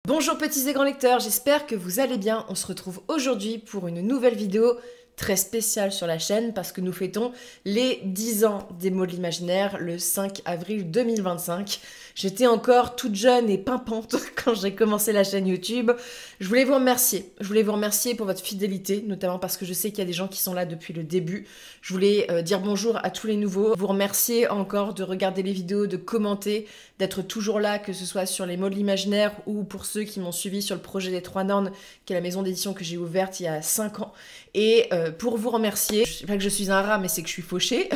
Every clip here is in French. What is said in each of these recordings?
Bonjour petits et grands lecteurs, j'espère que vous allez bien. On se retrouve aujourd'hui pour une nouvelle vidéo très spéciale sur la chaîne parce que nous fêtons les 10 ans des mots de l'imaginaire le 5 avril 2025. J'étais encore toute jeune et pimpante quand j'ai commencé la chaîne YouTube. Je voulais vous remercier. Je voulais vous remercier pour votre fidélité, notamment parce que je sais qu'il y a des gens qui sont là depuis le début. Je voulais dire bonjour à tous les nouveaux. Vous remercier encore de regarder les vidéos, de commenter, d'être toujours là, que ce soit sur les mots de l'imaginaire ou pour ceux qui m'ont suivi sur le projet des 3 Nornes, qui est la maison d'édition que j'ai ouverte il y a 5 ans. Et pour vous remercier, je sais pas que je suis un rat, mais c'est que je suis fauchée,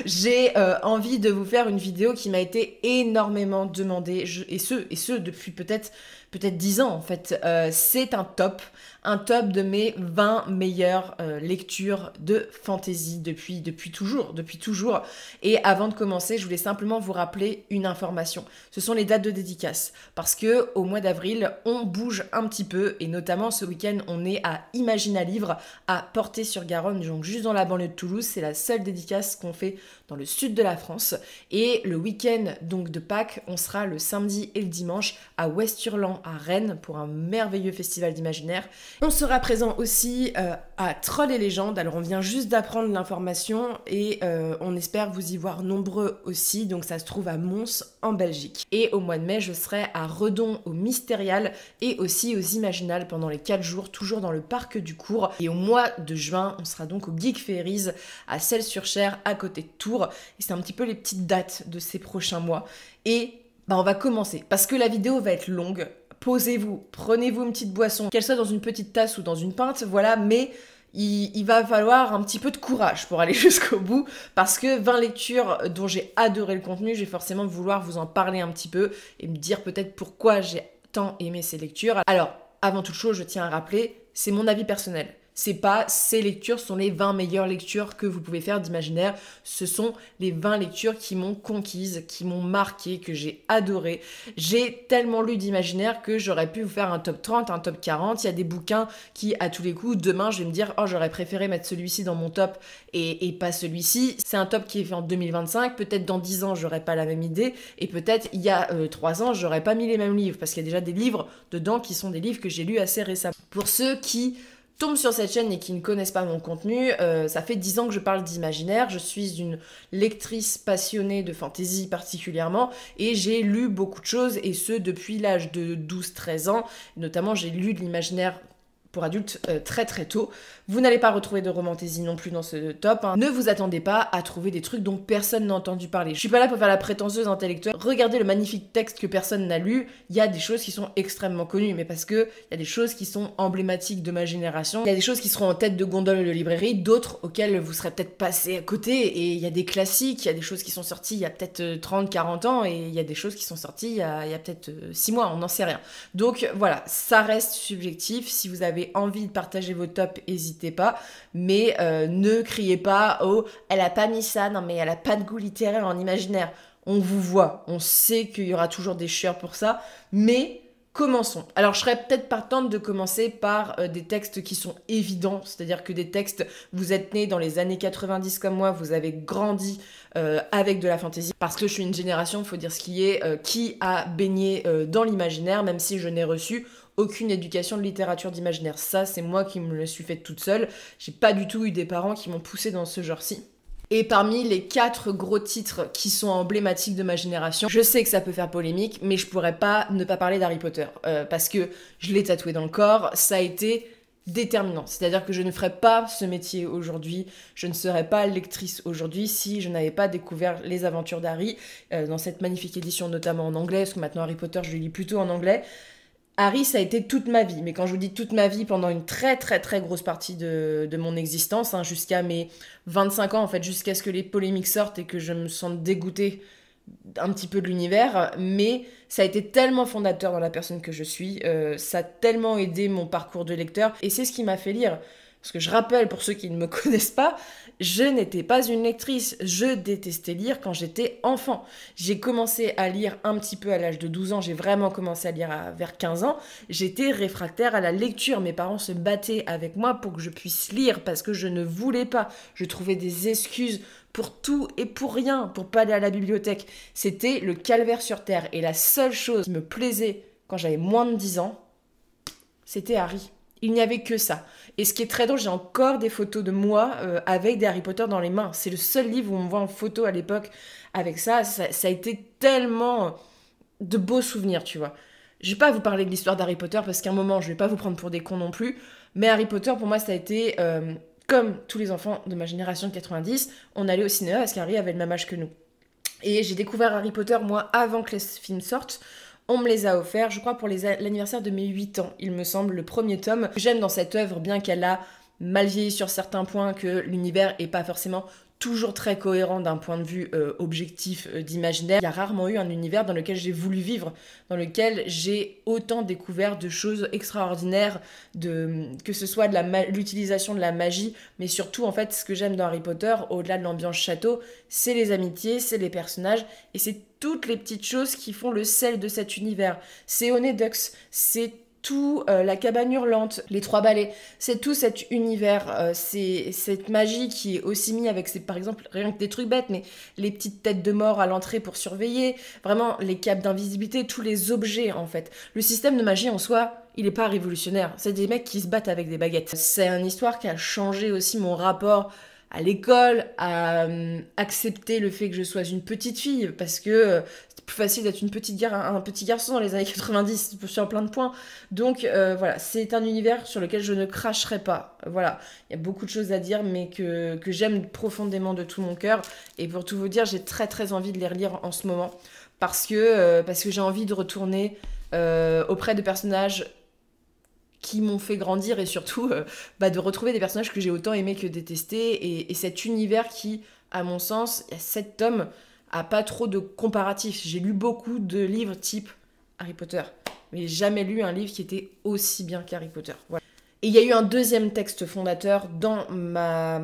j'ai envie de vous faire une vidéo qui m'a été énormément demandée, et ce depuis peut-être 10 ans en fait. C'est un top de mes 20 meilleures lectures de fantasy depuis toujours. Et avant de commencer, je voulais simplement vous rappeler une information. Ce sont les dates de dédicace. Parce que au mois d'avril, on bouge un petit peu, et notamment ce week-end, on est à Imaginalivre, à Portée-sur-Garonne, donc juste dans la banlieue de Toulouse. C'est la seule dédicace qu'on fait dans le sud de la France. Et le week-end donc de Pâques, on sera le samedi et le dimanche à Westurland à Rennes pour un merveilleux festival d'imaginaire. On sera présent aussi à Trolls et Légendes. Alors on vient juste d'apprendre l'information et on espère vous y voir nombreux aussi. Donc ça se trouve à Mons en Belgique. Et au mois de mai, je serai à Redon au Mystérial et aussi aux Imaginales pendant les 4 jours, toujours dans le parc du Cours. Et au mois de juin, on sera donc au Geek Fairies à Celles-sur-Cher à côté de Tours. Et c'est un petit peu les petites dates de ces prochains mois. Et on va commencer parce que la vidéo va être longue. Posez-vous, prenez-vous une petite boisson, qu'elle soit dans une petite tasse ou dans une pinte, voilà, mais il va falloir un petit peu de courage pour aller jusqu'au bout, parce que 20 lectures dont j'ai adoré le contenu, je vais forcément vouloir vous en parler un petit peu et me dire peut-être pourquoi j'ai tant aimé ces lectures. Alors, avant toute chose, je tiens à rappeler, c'est mon avis personnel. C'est pas ces lectures sont les 20 meilleures lectures que vous pouvez faire d'imaginaire. Ce sont les 20 lectures qui m'ont conquise, qui m'ont marqué, que j'ai adoré. J'ai tellement lu d'imaginaire que j'aurais pu vous faire un top 30, un top 40. Il y a des bouquins qui, à tous les coups, demain, je vais me dire « Oh, j'aurais préféré mettre celui-ci dans mon top et pas celui-ci. » C'est un top qui est fait en 2025. Peut-être dans 10 ans, j'aurais pas la même idée. Et peut-être, il y a 3 ans, j'aurais pas mis les mêmes livres. Parce qu'il y a déjà des livres dedans qui sont des livres que j'ai lus assez récemment. Pour ceux qui tombent sur cette chaîne et qui ne connaissent pas mon contenu, ça fait 10 ans que je parle d'imaginaire, je suis une lectrice passionnée de fantasy particulièrement, et j'ai lu beaucoup de choses, et ce depuis l'âge de 12-13 ans, notamment j'ai lu de l'imaginaire pour adultes très très tôt. Vous n'allez pas retrouver de romantasy non plus dans ce top, hein. Ne vous attendez pas à trouver des trucs dont personne n'a entendu parler. Je suis pas là pour faire la prétentieuse intellectuelle. Regardez le magnifique texte que personne n'a lu. Il y a des choses qui sont extrêmement connues, mais parce que il y a des choses qui sont emblématiques de ma génération. Il y a des choses qui seront en tête de gondole de librairie, d'autres auxquelles vous serez peut-être passé à côté, et il y a des classiques, il y a des choses qui sont sorties il y a peut-être 30-40 ans, et il y a des choses qui sont sorties il y a peut-être 6 mois, on n'en sait rien. Donc voilà, ça reste subjectif. Si vous avez envie de partager vos tops, n'hésitez pas, mais ne criez pas « Oh, elle a pas mis ça, non mais elle a pas de goût littéraire en imaginaire ». On vous voit, on sait qu'il y aura toujours des chieurs pour ça, mais commençons. Alors je serais peut-être partante de commencer par des textes qui sont évidents, c'est-à-dire que des textes, vous êtes nés dans les années 90 comme moi, vous avez grandi avec de la fantaisie, parce que je suis une génération, faut dire ce qui est, qui a baigné dans l'imaginaire, même si je n'ai reçu aucune éducation de littérature d'imaginaire. Ça, c'est moi qui me le suis faite toute seule. J'ai pas du tout eu des parents qui m'ont poussée dans ce genre-ci. Et parmi les 4 gros titres qui sont emblématiques de ma génération, je sais que ça peut faire polémique, mais je pourrais pas ne pas parler d'Harry Potter, parce que je l'ai tatoué dans le corps, ça a été déterminant. C'est-à-dire que je ne ferais pas ce métier aujourd'hui, je ne serais pas lectrice aujourd'hui si je n'avais pas découvert les aventures d'Harry, dans cette magnifique édition notamment en anglais, parce que maintenant Harry Potter, je le lis plutôt en anglais. Harry, ça a été toute ma vie, mais quand je vous dis toute ma vie, pendant une très très très grosse partie de mon existence, hein, jusqu'à mes 25 ans, en fait, jusqu'à ce que les polémiques sortent et que je me sente dégoûtée un petit peu de l'univers, mais ça a été tellement fondateur dans la personne que je suis, ça a tellement aidé mon parcours de lecteur, et c'est ce qui m'a fait lire. Parce que je rappelle, pour ceux qui ne me connaissent pas, je n'étais pas une lectrice. Je détestais lire quand j'étais enfant. J'ai commencé à lire un petit peu à l'âge de 12 ans. J'ai vraiment commencé à lire vers 15 ans. J'étais réfractaire à la lecture. Mes parents se battaient avec moi pour que je puisse lire parce que je ne voulais pas. Je trouvais des excuses pour tout et pour rien, pour pas aller à la bibliothèque. C'était le calvaire sur terre. Et la seule chose qui me plaisait quand j'avais moins de 10 ans, c'était Harry. Il n'y avait que ça. Et ce qui est très drôle, j'ai encore des photos de moi avec des Harry Potter dans les mains. C'est le seul livre où on me voit en photo à l'époque avec ça. Ça a été tellement de beaux souvenirs, tu vois. Je vais pas vous parler de l'histoire d'Harry Potter parce qu'à un moment, je vais pas vous prendre pour des cons non plus. Mais Harry Potter, pour moi, ça a été, comme tous les enfants de ma génération de 90, on allait au cinéma parce qu'Harry avait le même âge que nous. Et j'ai découvert Harry Potter, moi, avant que les films sortent. On me les a offerts, je crois, pour l'anniversaire de mes 8 ans, il me semble, le premier tome. J'aime dans cette œuvre, bien qu'elle a mal vieilli sur certains points, que l'univers est pas forcément toujours très cohérent d'un point de vue objectif d'imaginaire. Il y a rarement eu un univers dans lequel j'ai voulu vivre, dans lequel j'ai autant découvert de choses extraordinaires, que ce soit de l'utilisation de la magie, mais surtout, en fait, ce que j'aime dans Harry Potter, au-delà de l'ambiance château, c'est les amitiés, c'est les personnages, et c'est toutes les petites choses qui font le sel de cet univers. C'est Honeydux, c'est tout la cabane hurlante, les trois balais, c'est tout cet univers, c'est cette magie qui est aussi mise avec, par exemple, rien que des trucs bêtes, mais les petites têtes de mort à l'entrée pour surveiller, vraiment les capes d'invisibilité, tous les objets en fait. Le système de magie en soi, il est pas révolutionnaire, c'est des mecs qui se battent avec des baguettes. C'est une histoire qui a changé aussi mon rapport à l'école, à accepter le fait que je sois une petite fille, parce que c'était plus facile d'être un petit garçon dans les années 90 sur plein de points. Donc voilà, c'est un univers sur lequel je ne cracherai pas. Voilà, il y a beaucoup de choses à dire, mais que j'aime profondément de tout mon cœur. Et pour tout vous dire, j'ai très très envie de les relire en ce moment, parce que j'ai envie de retourner auprès de personnages qui m'ont fait grandir et surtout de retrouver des personnages que j'ai autant aimé que détesté et cet univers qui, à mon sens, il y a 7 tomes, a pas trop de comparatifs. J'ai lu beaucoup de livres type Harry Potter, mais j'ai jamais lu un livre qui était aussi bien qu'Harry Potter. Voilà. Et il y a eu un deuxième texte fondateur dans ma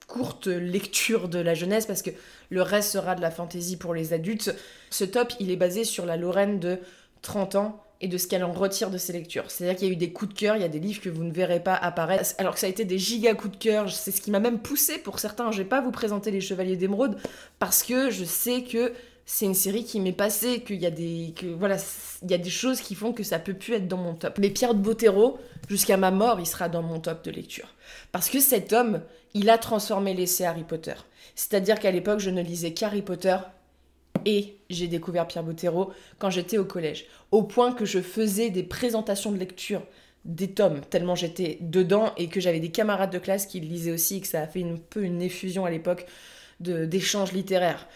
courte lecture de la jeunesse, parce que le reste sera de la fantasy pour les adultes. Ce top, il est basé sur la Lorraine de 30 ans, et de ce qu'elle en retire de ses lectures. C'est-à-dire qu'il y a eu des coups de cœur, il y a des livres que vous ne verrez pas apparaître, alors que ça a été des giga coups de cœur, c'est ce qui m'a même poussé pour certains. Je vais pas vous présenter les Chevaliers d'Émeraude, parce que je sais que c'est une série qui m'est passée, il y a des choses qui font que ça peut plus être dans mon top. Mais Pierre de Bottero, jusqu'à ma mort, il sera dans mon top de lecture. Parce que cet homme, il a transformé l'essai Harry Potter. C'est-à-dire qu'à l'époque, je ne lisais qu'Harry Potter, et j'ai découvert Pierre Bottero quand j'étais au collège, au point que je faisais des présentations de lecture des tomes, tellement j'étais dedans et que j'avais des camarades de classe qui le lisaient aussi et que ça a fait un peu une effusion à l'époque d'échanges littéraires.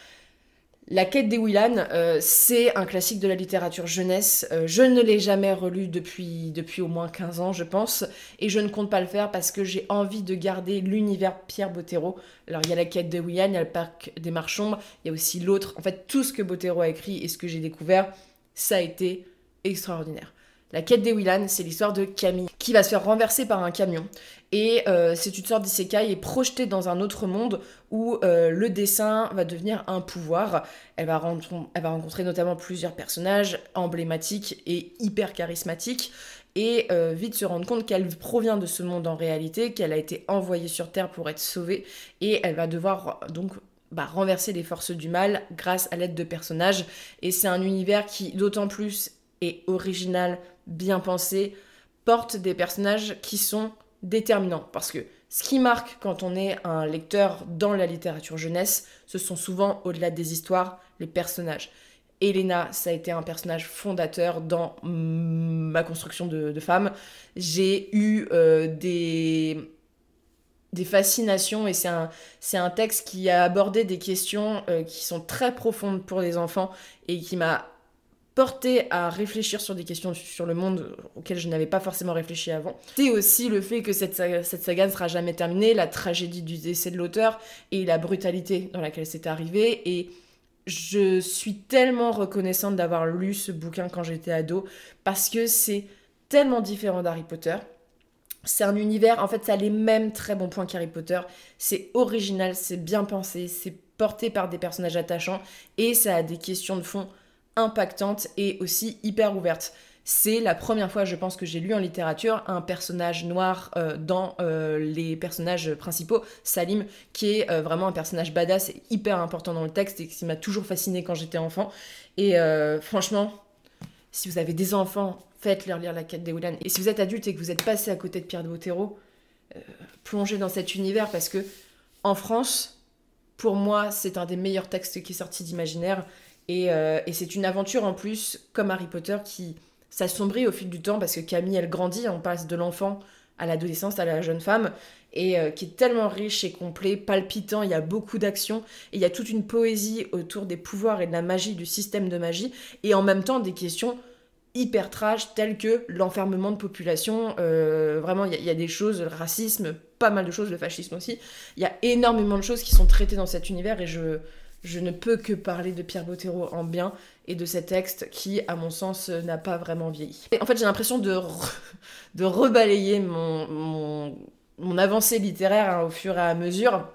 La quête des Willan, c'est un classique de la littérature jeunesse. Je ne l'ai jamais relu depuis au moins 15 ans, je pense, et je ne compte pas le faire parce que j'ai envie de garder l'univers Pierre Bottero. Alors, il y a la quête des Willan, il y a le parc des Marchombres, il y a aussi l'autre. En fait, tout ce que Bottero a écrit et ce que j'ai découvert, ça a été extraordinaire. La quête des Willan, c'est l'histoire de Camille qui va se faire renverser par un camion. Et c'est une sorte d'isekai et projetée dans un autre monde où le dessin va devenir un pouvoir. Elle va rencontrer notamment plusieurs personnages emblématiques et hyper charismatiques. Et vite se rendre compte qu'elle provient de ce monde en réalité, qu'elle a été envoyée sur Terre pour être sauvée. Et elle va devoir donc renverser les forces du mal grâce à l'aide de personnages. Et c'est un univers qui, d'autant plus, est original, bien pensé, porte des personnages qui sont déterminants. Parce que ce qui marque quand on est un lecteur dans la littérature jeunesse, ce sont souvent, au-delà des histoires, les personnages. Elena, ça a été un personnage fondateur dans ma construction de femme. J'ai eu des fascinations et c'est un texte qui a abordé des questions qui sont très profondes pour les enfants et qui m'a porté à réfléchir sur des questions sur le monde auxquelles je n'avais pas forcément réfléchi avant. C'est aussi le fait que cette saga ne sera jamais terminée, la tragédie du décès de l'auteur et la brutalité dans laquelle c'est arrivé. Et je suis tellement reconnaissante d'avoir lu ce bouquin quand j'étais ado, parce que c'est tellement différent d'Harry Potter. C'est un univers, en fait, ça a les mêmes très bons points qu'Harry Potter. C'est original, c'est bien pensé, c'est porté par des personnages attachants et ça a des questions de fond impactante et aussi hyper ouverte. C'est la première fois, je pense, que j'ai lu en littérature un personnage noir dans les personnages principaux, Salim, qui est vraiment un personnage badass et hyper important dans le texte et qui m'a toujours fascinée quand j'étais enfant. Et franchement, Si vous avez des enfants, faites-leur lire La Quête d'Eowyn. Et si vous êtes adulte et que vous êtes passé à côté de Pierre de Bottero, plongez dans cet univers parce que en France, pour moi, c'est un des meilleurs textes qui est sorti d'Imaginaire. Et c'est une aventure en plus, comme Harry Potter, qui s'assombrit au fil du temps parce que Camille, elle grandit, on passe de l'enfant à l'adolescence, à la jeune femme, et qui est tellement riche et complet, palpitant, il y a beaucoup d'action, et il y a toute une poésie autour des pouvoirs et de la magie, du système de magie, et en même temps des questions hyper trash telles que l'enfermement de population, vraiment il y a des choses, le racisme, pas mal de choses, le fascisme aussi, il y a énormément de choses qui sont traitées dans cet univers, et je ne peux que parler de Pierre Bottero en bien et de ces textes qui, à mon sens, n'a pas vraiment vieilli. Et en fait, j'ai l'impression de rebalayer mon avancée littéraire hein, au fur et à mesure.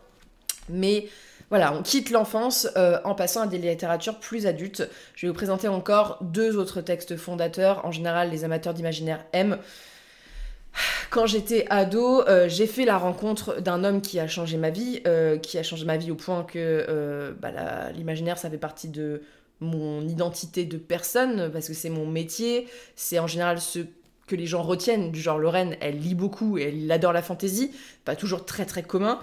Mais voilà, on quitte l'enfance en passant à des littératures plus adultes. Je vais vous présenter encore 2 autres textes fondateurs. En général, les amateurs d'imaginaire aiment. Quand j'étais ado, j'ai fait la rencontre d'un homme qui a changé ma vie au point que l'imaginaire, ça fait partie de mon identité de personne, parce que c'est mon métier, c'est en général ce que les gens retiennent, du genre Lorraine, elle lit beaucoup et elle adore la fantaisie, pas toujours très très commun,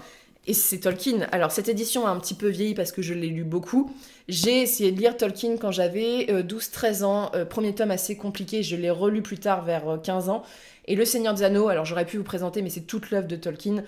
et c'est Tolkien. Alors cette édition a un petit peu vieilli parce que je l'ai lu beaucoup. J'ai essayé de lire Tolkien quand j'avais 12-13 ans, premier tome assez compliqué, je l'ai relu plus tard vers 15 ans, et Le Seigneur des Anneaux, alors j'aurais pu vous présenter, mais c'est toute l'œuvre de Tolkien.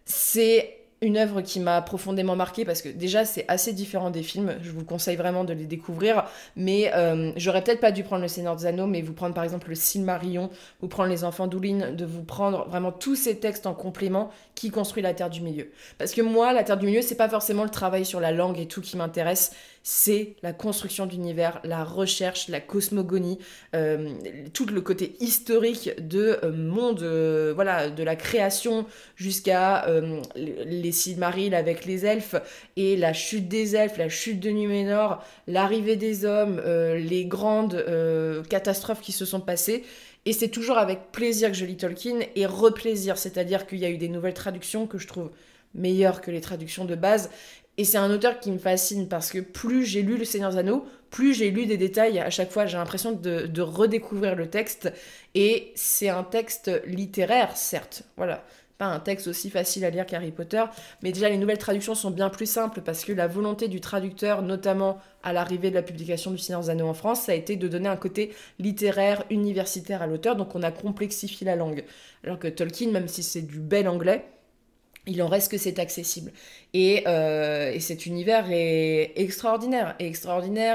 C'est une œuvre qui m'a profondément marquée parce que déjà c'est assez différent des films, je vous conseille vraiment de les découvrir, mais j'aurais peut-être pas dû prendre Le Seigneur des Anneaux, mais vous prendre par exemple le Silmarillion, vous prendre Les Enfants d'Úlin, de vous prendre vraiment tous ces textes en complément qui construisent la Terre du Milieu. Parce que moi, la Terre du Milieu, c'est pas forcément le travail sur la langue et tout qui m'intéresse, c'est la construction d'univers, la recherche, la cosmogonie, tout le côté historique de monde, voilà, de la création jusqu'à les Silmarils avec les elfes et la chute des elfes, la chute de Numénor, l'arrivée des hommes, les grandes catastrophes qui se sont passées. Et c'est toujours avec plaisir que je lis Tolkien et replaisir, c'est-à-dire qu'il y a eu des nouvelles traductions que je trouve meilleures que les traductions de base. Et c'est un auteur qui me fascine parce que plus j'ai lu Le Seigneur des Anneaux, plus j'ai lu des détails. À chaque fois, j'ai l'impression de redécouvrir le texte. Et c'est un texte littéraire, certes. Voilà. Pas un texte aussi facile à lire qu'Harry Potter, mais déjà les nouvelles traductions sont bien plus simples parce que la volonté du traducteur, notamment à l'arrivée de la publication du Seigneur des Anneaux en France, ça a été de donner un côté littéraire, universitaire à l'auteur, donc on a complexifié la langue. Alors que Tolkien, même si c'est du bel anglais, il en reste que c'est accessible. Et cet univers est extraordinaire.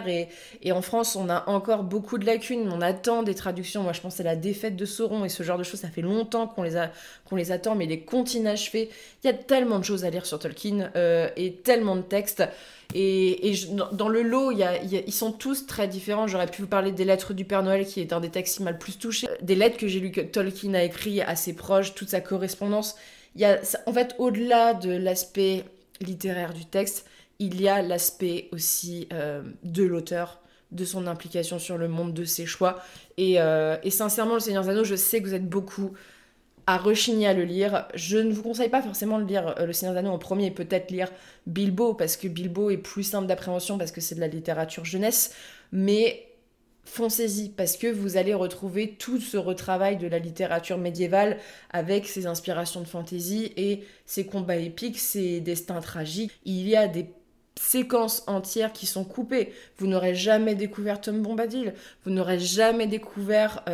Et en France, on a encore beaucoup de lacunes. On attend des traductions. Moi, je pense à La Défaite de Sauron et ce genre de choses. Ça fait longtemps qu'on les attend, mais les comptes inachevés. Il y a tellement de choses à lire sur Tolkien et tellement de textes. Dans le lot, ils sont tous très différents. J'aurais pu vous parler des Lettres du Père Noël, qui est un des textes qui m'a le plus touché. Des lettres que j'ai lues que Tolkien a écrit à ses proches, toute sa correspondance. En fait, au-delà de l'aspect littéraire du texte, il y a l'aspect aussi de l'auteur, de son implication sur le monde, de ses choix. Et sincèrement, Le Seigneur des Anneaux, je sais que vous êtes beaucoup à rechigner à le lire. Je ne vous conseille pas forcément de lire Le Seigneur des Anneaux en premier, et peut-être lire Bilbo, parce que Bilbo est plus simple d'appréhension, parce que c'est de la littérature jeunesse, mais foncez-y, parce que vous allez retrouver tout ce retravail de la littérature médiévale avec ses inspirations de fantasy et ses combats épiques, ses destins tragiques. Il y a des séquences entières qui sont coupées. Vous n'aurez jamais découvert Tom Bombadil, vous n'aurez jamais découvert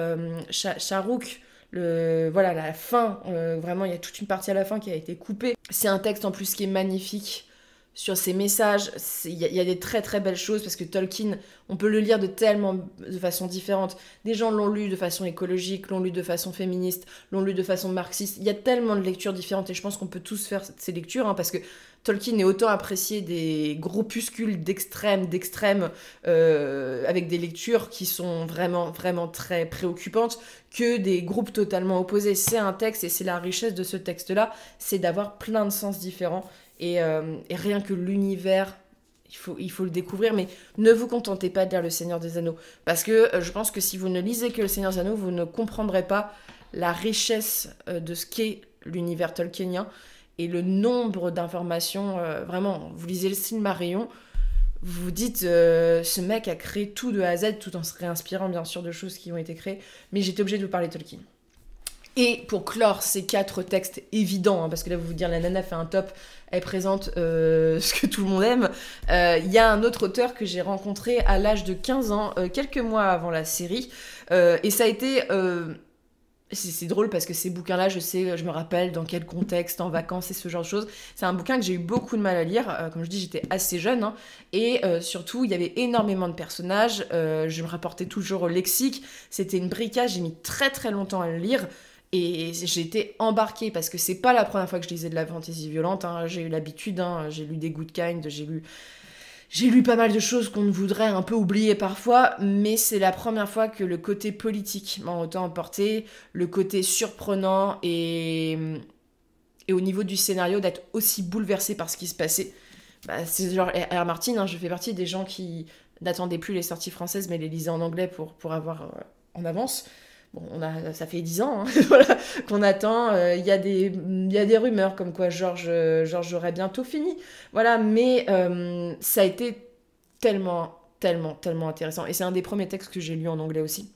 Charouk. Voilà, la fin, vraiment, il y a toute une partie à la fin qui a été coupée. C'est un texte en plus qui est magnifique sur ses messages. Il y a des très très belles choses parce que Tolkien, on peut le lire de façon différente. Des gens l'ont lu de façon écologique, l'ont lu de façon féministe, l'ont lu de façon marxiste. Il y a tellement de lectures différentes et je pense qu'on peut tous faire ces lectures hein, parce que Tolkien est autant apprécié des groupuscules d'extrêmes, avec des lectures qui sont vraiment, vraiment très préoccupantes, que des groupes totalement opposés. C'est un texte et c'est la richesse de ce texte-là, c'est d'avoir plein de sens différents et rien que l'univers, il faut le découvrir, mais ne vous contentez pas de lire Le Seigneur des Anneaux, parce que je pense que si vous ne lisez que Le Seigneur des Anneaux, vous ne comprendrez pas la richesse de ce qu'est l'univers tolkienien, et le nombre d'informations, vraiment, vous lisez le Silmarillion, vous vous dites, ce mec a créé tout de A à Z, tout en se réinspirant bien sûr de choses qui ont été créées, mais j'étais obligée de vous parler de Tolkien. Et pour clore ces 4 textes évidents, parce que là vous vous dire la nana fait un top, elle présente ce que tout le monde aime, il y a un autre auteur que j'ai rencontré à l'âge de 15 ans, quelques mois avant la série, et ça a été... c'est drôle parce que ces bouquins-là, je me rappelle dans quel contexte, en vacances et ce genre de choses. C'est un bouquin que j'ai eu beaucoup de mal à lire. Comme je dis, j'étais assez jeune. Hein, et surtout, il y avait énormément de personnages. Je me rapportais toujours au lexique. C'était une bricasse. J'ai mis très très longtemps à le lire. Et j'ai été embarquée parce que c'est pas la première fois que je lisais de la fantasy violente. Hein, j'ai eu l'habitude. Hein, j'ai lu des Good Kind. J'ai lu pas mal de choses qu'on voudrait un peu oublier parfois, mais c'est la première fois que le côté politique m'a autant emporté, le côté surprenant et au niveau du scénario d'être aussi bouleversé par ce qui se passait. Bah, c'est genre R. Martin, hein, je fais partie des gens qui n'attendaient plus les sorties françaises mais les lisaient en anglais pour avoir en avance. Bon, ça fait 10 ans hein, voilà, qu'on attend. Il y a des rumeurs comme quoi Georges aurait bientôt fini. Voilà, mais ça a été tellement, tellement, tellement intéressant. Et c'est un des premiers textes que j'ai lu en anglais aussi.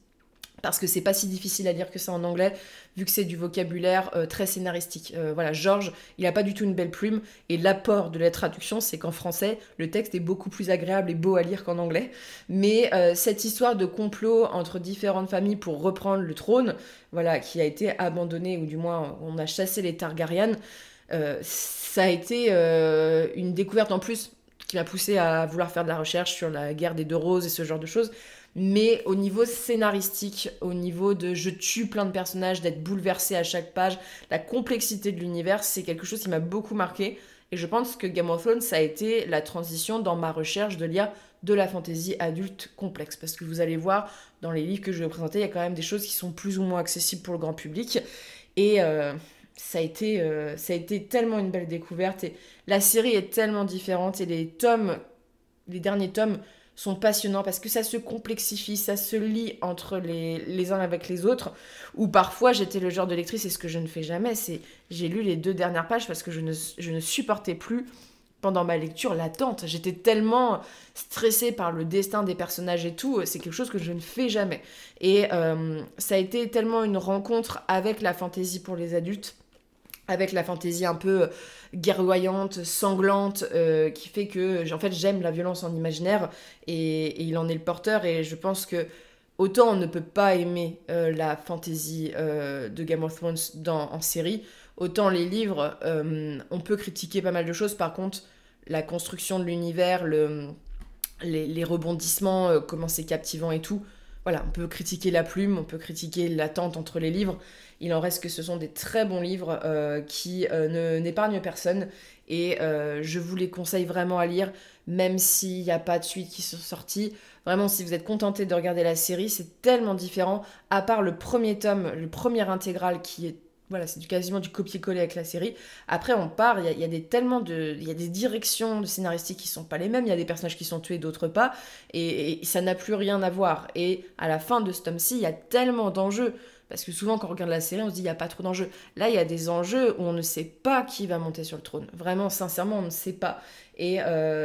Parce que c'est pas si difficile à lire que ça en anglais, vu que c'est du vocabulaire très scénaristique. Voilà, Georges, il a pas du tout une belle plume, et l'apport de la traduction, c'est qu'en français, le texte est beaucoup plus agréable et beau à lire qu'en anglais. Mais cette histoire de complot entre différentes familles pour reprendre le trône, voilà, qui a été abandonné, ou du moins on a chassé les Targaryens, ça a été une découverte en plus qui m'a poussée à vouloir faire de la recherche sur la guerre des 2 roses et ce genre de choses. Mais au niveau scénaristique, au niveau de je tue plein de personnages, d'être bouleversé à chaque page, la complexité de l'univers, c'est quelque chose qui m'a beaucoup marqué. Et je pense que Game of Thrones, ça a été la transition dans ma recherche de lire de la fantasy adulte complexe. Parce que vous allez voir, dans les livres que je vais vous présenter, il y a quand même des choses qui sont plus ou moins accessibles pour le grand public. Et ça a été tellement une belle découverte. Et la série est tellement différente. Et les derniers tomes sont passionnants parce que ça se complexifie, ça se lie entre les uns avec les autres, ou parfois j'étais le genre de lectrice, et ce que je ne fais jamais, c'est j'ai lu les 2 dernières pages parce que je ne supportais plus pendant ma lecture l'attente. J'étais tellement stressée par le destin des personnages et tout, c'est quelque chose que je ne fais jamais. Et ça a été tellement une rencontre avec la fantasy pour les adultes, avec la fantaisie un peu guerroyante, sanglante, qui fait que en fait j'aime la violence en imaginaire et il en est le porteur, et je pense que autant on ne peut pas aimer la fantaisie de Game of Thrones en série, autant les livres, on peut critiquer pas mal de choses. Par contre, la construction de l'univers, les rebondissements, comment c'est captivant et tout, voilà, on peut critiquer la plume, on peut critiquer l'attente entre les livres. Il en reste que ce sont des très bons livres qui n'épargnent personne. Et je vous les conseille vraiment à lire, même s'il n'y a pas de suite qui sont sorties. Vraiment, si vous êtes contenté de regarder la série, c'est tellement différent. À part le premier tome, le premier intégral qui est... Voilà, c'est quasiment du copier-coller avec la série. Après, on part, il y a des directions de scénaristiques qui sont pas les mêmes, il y a des personnages qui sont tués, d'autres pas, et ça n'a plus rien à voir. Et à la fin de ce tome-ci, il y a tellement d'enjeux, parce que souvent quand on regarde la série, on se dit il n'y a pas trop d'enjeux. Là, il y a des enjeux où on ne sait pas qui va monter sur le trône. Vraiment, sincèrement, on ne sait pas. Et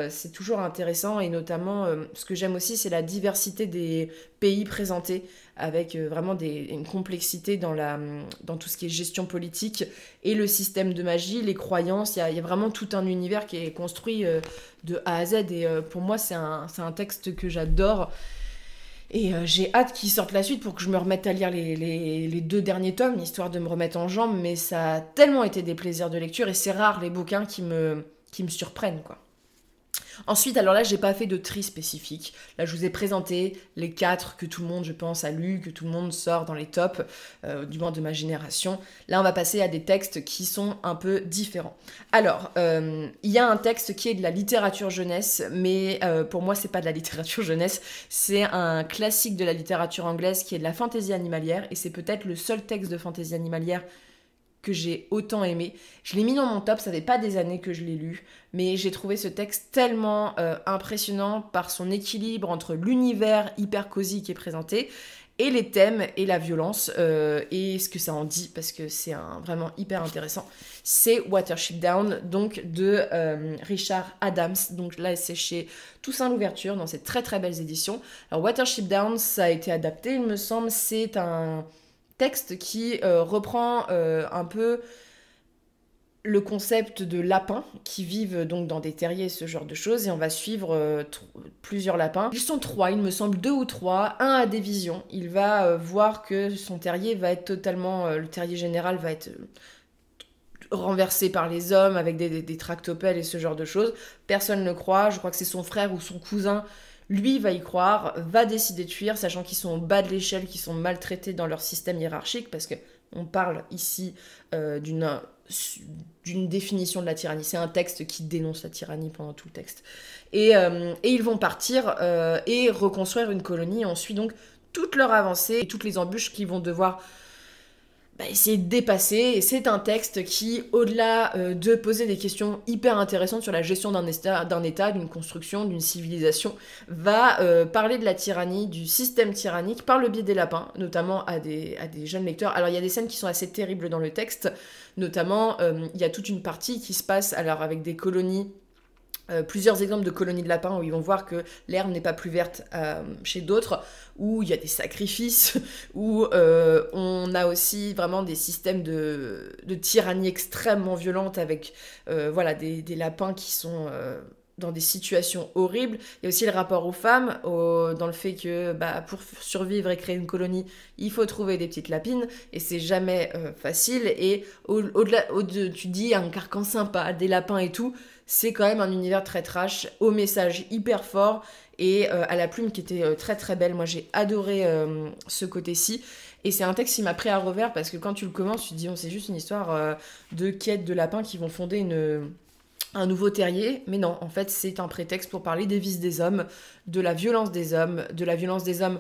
c'est toujours intéressant, et notamment, ce que j'aime aussi, c'est la diversité des pays présentés, avec vraiment une complexité dans tout ce qui est gestion politique, et le système de magie, les croyances. Il y a vraiment tout un univers qui est construit de A à Z, et pour moi, c'est un texte que j'adore. Et j'ai hâte qu'il sorte la suite pour que je me remette à lire les 2 derniers tomes, histoire de me remettre en jambes, mais ça a tellement été des plaisirs de lecture, et c'est rare les bouquins qui me surprennent, quoi. Ensuite, alors là, j'ai pas fait de tri spécifique. Là, je vous ai présenté les 4 que tout le monde, je pense, a lu, que tout le monde sort dans les tops, du moins de ma génération. Là, on va passer à des textes qui sont un peu différents. Alors, il y a un texte qui est de la littérature jeunesse, mais pour moi, c'est pas de la littérature jeunesse, c'est un classique de la littérature anglaise qui est de la fantaisie animalière, et c'est peut-être le seul texte de fantaisie animalière que j'ai autant aimé. Je l'ai mis dans mon top, ça fait pas des années que je l'ai lu, mais j'ai trouvé ce texte tellement impressionnant par son équilibre entre l'univers hyper cosy qui est présenté et les thèmes et la violence et ce que ça en dit, parce que c'est vraiment hyper intéressant. C'est Watership Down, donc de Richard Adams. Donc là, c'est chez Toussaint Louverture, dans ces très très belles éditions. Alors Watership Down, ça a été adapté, il me semble. C'est un texte qui reprend un peu le concept de lapins qui vivent donc dans des terriers, ce genre de choses, et on va suivre plusieurs lapins. Ils sont 3, il me semble, 2 ou 3. Un a des visions. Il va voir que son terrier va être totalement... le terrier général va être renversé par les hommes avec des tractopelles et ce genre de choses. Personne ne croit. Je crois que c'est son frère ou son cousin. Lui va y croire, va décider de fuir, sachant qu'ils sont au bas de l'échelle, qu'ils sont maltraités dans leur système hiérarchique, parce que on parle ici d'une définition de la tyrannie. C'est un texte qui dénonce la tyrannie pendant tout le texte. Et ils vont partir et reconstruire une colonie. On suit donc toute leur avancée et toutes les embûches qu'ils vont devoir essayer de dépasser. Et c'est un texte qui, au-delà de poser des questions hyper intéressantes sur la gestion d'un état, d'une construction, d'une civilisation, va parler de la tyrannie, du système tyrannique, par le biais des lapins, notamment à des jeunes lecteurs. Alors il y a des scènes qui sont assez terribles dans le texte, notamment il y a toute une partie qui se passe alors avec des colonies, plusieurs exemples de colonies de lapins où ils vont voir que l'herbe n'est pas plus verte chez d'autres, où il y a des sacrifices, où on a aussi vraiment des systèmes de tyrannie extrêmement violente avec voilà, des lapins qui sont dans des situations horribles. Il y a aussi le rapport aux femmes, dans le fait que pour survivre et créer une colonie, il faut trouver des petites lapines, et c'est jamais facile. Et au-delà, tu dis un carcan sympa, des lapins et tout, c'est quand même un univers très trash, au message hyper fort, et à la plume qui était très très belle. Moi j'ai adoré ce côté-ci, et c'est un texte qui m'a pris à revers, parce que quand tu le commences, tu te dis c'est juste une histoire de quête de lapins qui vont fonder un nouveau terrier, mais non, en fait c'est un prétexte pour parler des vices des hommes, de la violence des hommes,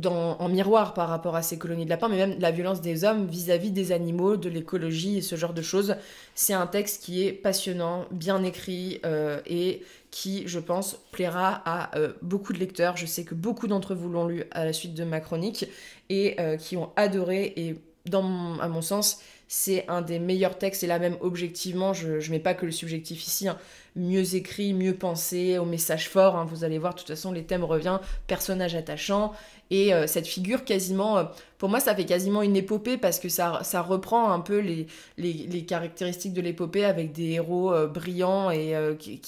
en miroir par rapport à ces colonies de lapins, mais même la violence des hommes vis-à-vis des animaux, de l'écologie et ce genre de choses. C'est un texte qui est passionnant, bien écrit et qui, je pense, plaira à beaucoup de lecteurs. Je sais que beaucoup d'entre vous l'ont lu à la suite de ma chronique et qui ont adoré, et à mon sens, c'est un des meilleurs textes, et là même objectivement, je mets pas que le subjectif ici, hein, mieux écrit, mieux pensé, au message fort, hein, vous allez voir, de toute façon les thèmes reviennent, personnage attachant, et cette figure quasiment, pour moi ça fait quasiment une épopée, parce que ça reprend un peu les caractéristiques de l'épopée, avec des héros brillants et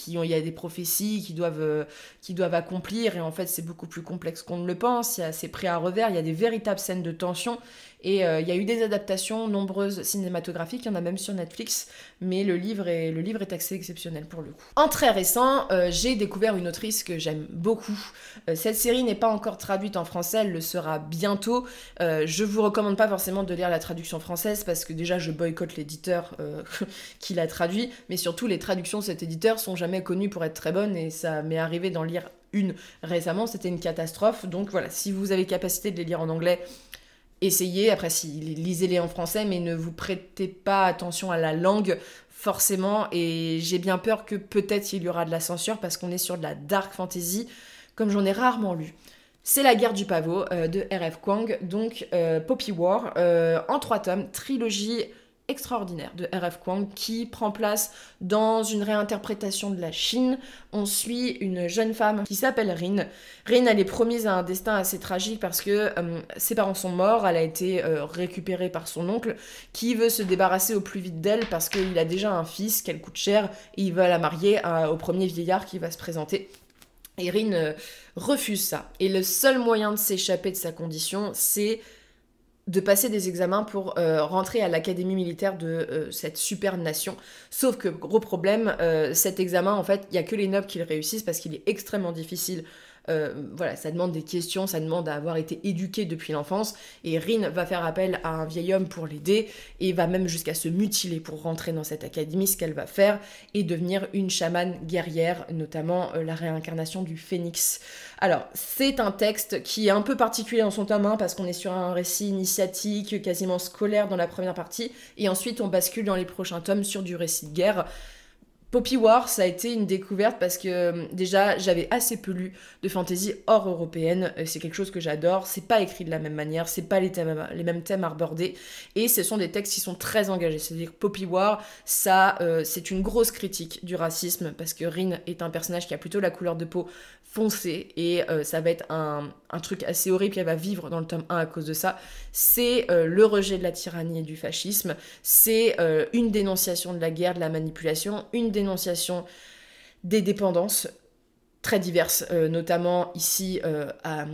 il y a des prophéties qui doivent accomplir, et en fait c'est beaucoup plus complexe qu'on ne le pense, c'est pris à revers, il y a des véritables scènes de tension, et il y a eu des adaptations nombreuses cinématographiques, il y en a même sur Netflix, mais le livre est assez exceptionnel pour le coup. En très récent, j'ai découvert une autrice que j'aime beaucoup. Cette série n'est pas encore traduite en français, elle le sera bientôt. Je vous recommande pas forcément de lire la traduction française, parce que déjà je boycotte l'éditeur qui l'a traduit, mais surtout les traductions de cet éditeur sont jamais connues pour être très bonnes, et ça m'est arrivé d'en lire une récemment, c'était une catastrophe. Donc voilà, si vous avez capacité de les lire en anglais, essayez, après lisez-les en français, mais ne vous prêtez pas attention à la langue forcément, et j'ai bien peur que peut-être il y aura de la censure, parce qu'on est sur de la dark fantasy comme j'en ai rarement lu. C'est La guerre du pavot de R.F. Kuang, donc Poppy War, en 3 tomes, trilogie extraordinaire de R.F. Kuang qui prend place dans une réinterprétation de la Chine. On suit une jeune femme qui s'appelle Rin. Rin, elle est promise à un destin assez tragique parce que ses parents sont morts, elle a été récupérée par son oncle qui veut se débarrasser au plus vite d'elle parce qu'il a déjà un fils qu'elle coûte cher et il va la marier au premier vieillard qui va se présenter. Et Rin refuse ça. Et le seul moyen de s'échapper de sa condition, c'est de passer des examens pour rentrer à l'académie militaire de cette super nation. Sauf que, gros problème, cet examen, en fait, il n'y a que les nobles qui le réussissent parce qu'il est extrêmement difficile. Voilà, ça demande des questions, ça demande à avoir été éduqué depuis l'enfance, et Rin va faire appel à un vieil homme pour l'aider, et va même jusqu'à se mutiler pour rentrer dans cette académie, ce qu'elle va faire, et devenir une chamane guerrière, notamment la réincarnation du phénix. Alors, c'est un texte qui est un peu particulier dans son tome 1, parce qu'on est sur un récit initiatique, quasiment scolaire dans la première partie, et ensuite on bascule dans les prochains tomes sur du récit de guerre. Poppy War, ça a été une découverte parce que déjà j'avais assez peu lu de fantasy hors européenne. C'est quelque chose que j'adore. C'est pas écrit de la même manière, c'est pas les mêmes thèmes abordés, et ce sont des textes qui sont très engagés. C'est-à-dire que Poppy War, ça, c'est une grosse critique du racisme parce que Rin est un personnage qui a plutôt la couleur de peau foncée, et ça va être un truc assez horrible qu'elle va vivre dans le tome 1 à cause de ça. C'est le rejet de la tyrannie et du fascisme, c'est une dénonciation de la guerre, de la manipulation, une dénonciation des dépendances très diverses, notamment ici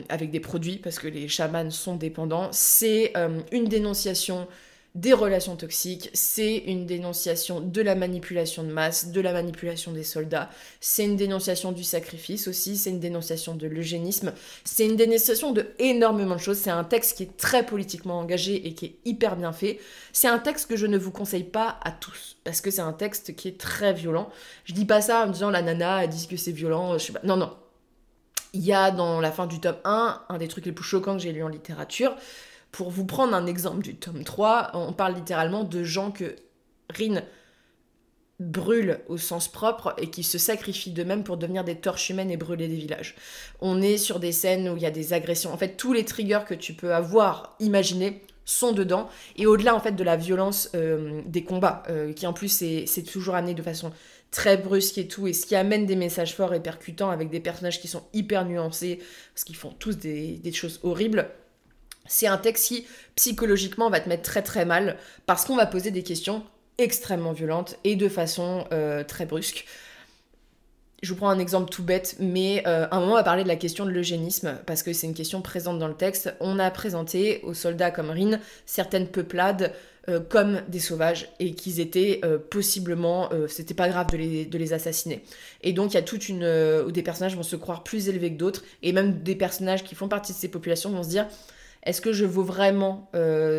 avec des produits, parce que les chamans sont dépendants. C'est une dénonciation des relations toxiques, c'est une dénonciation de la manipulation de masse, de la manipulation des soldats, c'est une dénonciation du sacrifice aussi, c'est une dénonciation de l'eugénisme, c'est une dénonciation de énormément de choses. C'est un texte qui est très politiquement engagé et qui est hyper bien fait. C'est un texte que je ne vous conseille pas à tous, parce que c'est un texte qui est très violent. Je dis pas ça en me disant la nana elle dit que c'est violent, je sais pas. Non, non. Il y a dans la fin du tome 1, un des trucs les plus choquants que j'ai lu en littérature. Pour vous prendre un exemple du tome 3, on parle littéralement de gens que Rin brûle au sens propre et qui se sacrifient d'eux-mêmes pour devenir des torches humaines et brûler des villages. On est sur des scènes où il y a des agressions. En fait, tous les triggers que tu peux avoir imaginés sont dedans. Et au-delà en fait de la violence des combats, qui en plus c'est toujours amené de façon très brusque et tout, et ce qui amène des messages forts et percutants avec des personnages qui sont hyper nuancés, parce qu'ils font tous des choses horribles. C'est un texte qui, psychologiquement, va te mettre très très mal, parce qu'on va poser des questions extrêmement violentes et de façon très brusque. Je vous prends un exemple tout bête, mais à un moment on va parler de la question de l'eugénisme, parce que c'est une question présente dans le texte. On a présenté aux soldats comme Rin certaines peuplades comme des sauvages, et qu'ils étaient possiblement, c'était pas grave de les assassiner. Et donc il y a toute une... où des personnages vont se croire plus élevés que d'autres, et même des personnages qui font partie de ces populations vont se dire: est-ce que je vaux vraiment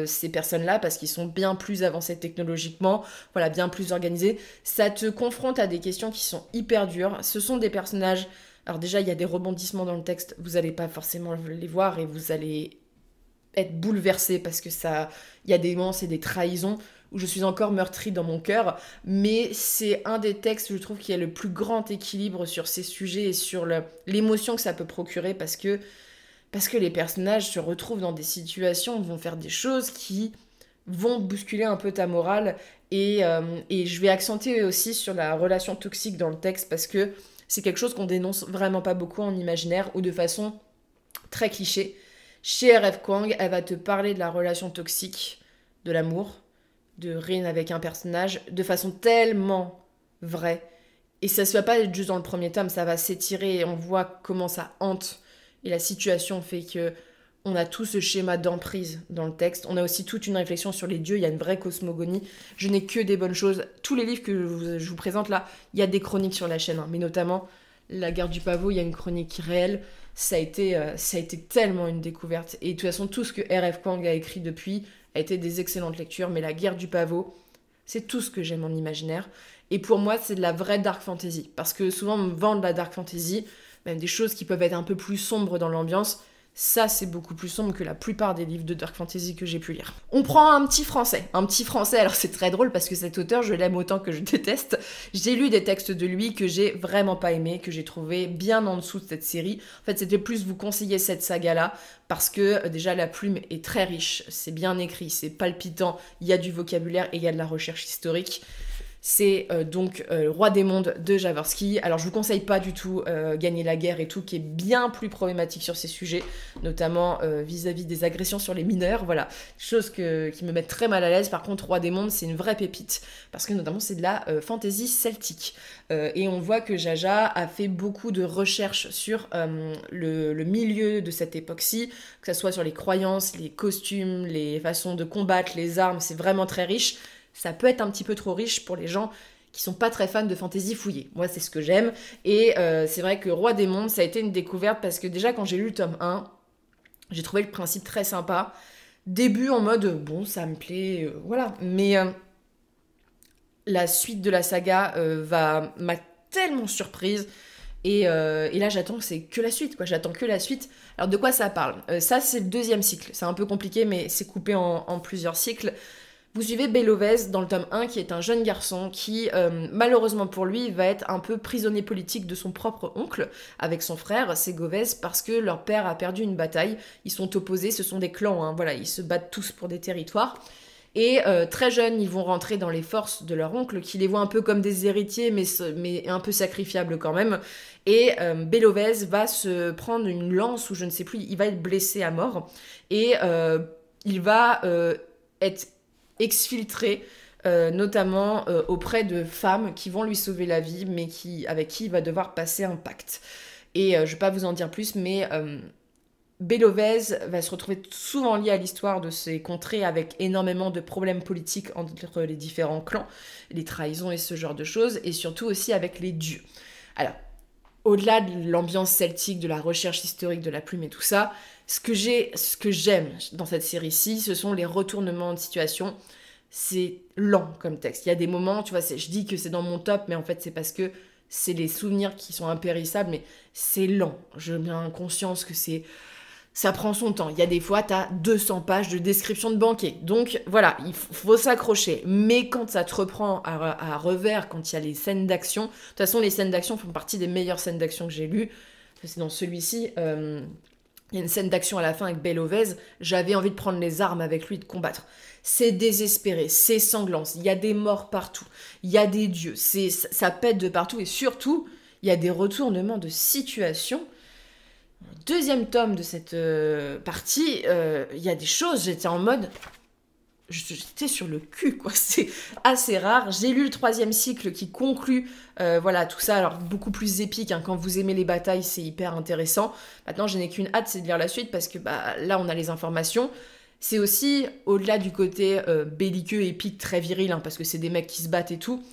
ces personnes-là, parce qu'ils sont bien plus avancés technologiquement, voilà, bien plus organisés. Ça te confronte à des questions qui sont hyper dures. Ce sont des personnages... Alors déjà, il y a des rebondissements dans le texte, vous n'allez pas forcément les voir et vous allez être bouleversé, parce que ça... Il y a des moments, c'est des trahisons où je suis encore meurtrie dans mon cœur, mais c'est un des textes, je trouve, qui a le plus grand équilibre sur ces sujets et sur l'émotion que ça peut procurer, parce que les personnages se retrouvent dans des situations, vont faire des choses qui vont bousculer un peu ta morale. Et je vais accentuer aussi sur la relation toxique dans le texte, parce que c'est quelque chose qu'on dénonce vraiment pas beaucoup en imaginaire, ou de façon très cliché. Chez R.F. Kuang, elle va te parler de la relation toxique, de l'amour, de Rin avec un personnage, de façon tellement vraie. Et ça se va pas juste dans le premier tome, ça va s'étirer, et on voit comment ça hante. Et la situation fait que on a tout ce schéma d'emprise dans le texte. On a aussi toute une réflexion sur les dieux, il y a une vraie cosmogonie. Je n'ai que des bonnes choses. Tous les livres que je vous présente là, il y a des chroniques sur la chaîne, hein, mais notamment La Guerre du Pavot, il y a une chronique réelle. Ça a été tellement une découverte. Et de toute façon, tout ce que R.F. Kuang a écrit depuis a été des excellentes lectures, mais La Guerre du Pavot, c'est tout ce que j'aime en imaginaire. Et pour moi, c'est de la vraie dark fantasy. Parce que souvent, on me vend de la dark fantasy, même des choses qui peuvent être un peu plus sombres dans l'ambiance. Ça, c'est beaucoup plus sombre que la plupart des livres de dark fantasy que j'ai pu lire. On prend un petit français. Alors c'est très drôle parce que cet auteur, je l'aime autant que je déteste. J'ai lu des textes de lui que j'ai vraiment pas aimé, que j'ai trouvé bien en dessous de cette série. En fait, c'était plus vous conseiller cette saga-là, parce que déjà la plume est très riche, c'est bien écrit, c'est palpitant, il y a du vocabulaire et il y a de la recherche historique. C'est donc Roi des mondes de Jaworski. Alors je vous conseille pas du tout Gagner la guerre et tout, qui est bien plus problématique sur ces sujets, notamment vis-à-vis des agressions sur les mineurs, voilà, chose qui me met très mal à l'aise. Par contre, Roi des mondes, c'est une vraie pépite, parce que notamment c'est de la fantaisie celtique. Et on voit que Jaja a fait beaucoup de recherches sur le milieu de cette époque-ci, que ce soit sur les croyances, les costumes, les façons de combattre, les armes, c'est vraiment très riche. Ça peut être un petit peu trop riche pour les gens qui sont pas très fans de fantasy fouillée. Moi, c'est ce que j'aime. Et c'est vrai que Roi des mondes, ça a été une découverte, parce que déjà, quand j'ai lu le tome 1, j'ai trouvé le principe très sympa. Début en mode, bon, ça me plaît, voilà. Mais la suite de la saga m'a tellement surprise. Et là, j'attends, c'est que la suite, quoi. J'attends que la suite. Alors, de quoi ça parle ? Ça, c'est le deuxième cycle. C'est un peu compliqué, mais c'est coupé en plusieurs cycles. Vous suivez Belovez dans le tome 1 qui est un jeune garçon qui, malheureusement pour lui, va être un peu prisonnier politique de son propre oncle avec son frère, Segovez, parce que leur père a perdu une bataille. Ils sont opposés, ce sont des clans, hein, voilà, ils se battent tous pour des territoires. Et très jeunes, ils vont rentrer dans les forces de leur oncle, qui les voit un peu comme des héritiers, mais un peu sacrifiables quand même. Et Belovez va se prendre une lance, ou je ne sais plus, il va être blessé à mort. Et il va être exfiltré, notamment auprès de femmes qui vont lui sauver la vie, mais avec qui il va devoir passer un pacte. Et je ne vais pas vous en dire plus, mais Belovez va se retrouver souvent lié à l'histoire de ces contrées avec énormément de problèmes politiques entre les différents clans, les trahisons et ce genre de choses, et surtout aussi avec les dieux. Alors, au-delà de l'ambiance celtique, de la recherche historique, de la plume et tout ça, ce que j'aime dans cette série-ci, ce sont les retournements de situation. C'est lent comme texte. Il y a des moments, tu vois, je dis que c'est dans mon top, mais en fait c'est parce que c'est les souvenirs qui sont impérissables, mais c'est lent. J'ai bien conscience que ça prend son temps. Il y a des fois, t'as 200 pages de description de banquet. Donc voilà, il faut s'accrocher. Mais quand ça te reprend à revers, quand il y a les scènes d'action, de toute façon, les scènes d'action font partie des meilleures scènes d'action que j'ai lues. C'est dans celui-ci, il y a une scène d'action à la fin avec Belovez. J'avais envie de prendre les armes avec lui et de combattre. C'est désespéré, c'est sanglant. Il y a des morts partout. Il y a des dieux. Ça pète de partout. Et surtout, il y a des retournements de situation. Deuxième tome de cette partie, il y a des choses, j'étais en mode... J'étais sur le cul, quoi. C'est assez rare. J'ai lu le 3e cycle qui conclut, voilà, tout ça. Alors, beaucoup plus épique, hein. Quand vous aimez les batailles, c'est hyper intéressant. Maintenant, je n'ai qu'une hâte, c'est de lire la suite, parce que là, on a les informations. C'est aussi, au-delà du côté belliqueux, épique, très viril, hein, parce que c'est des mecs qui se battent et tout.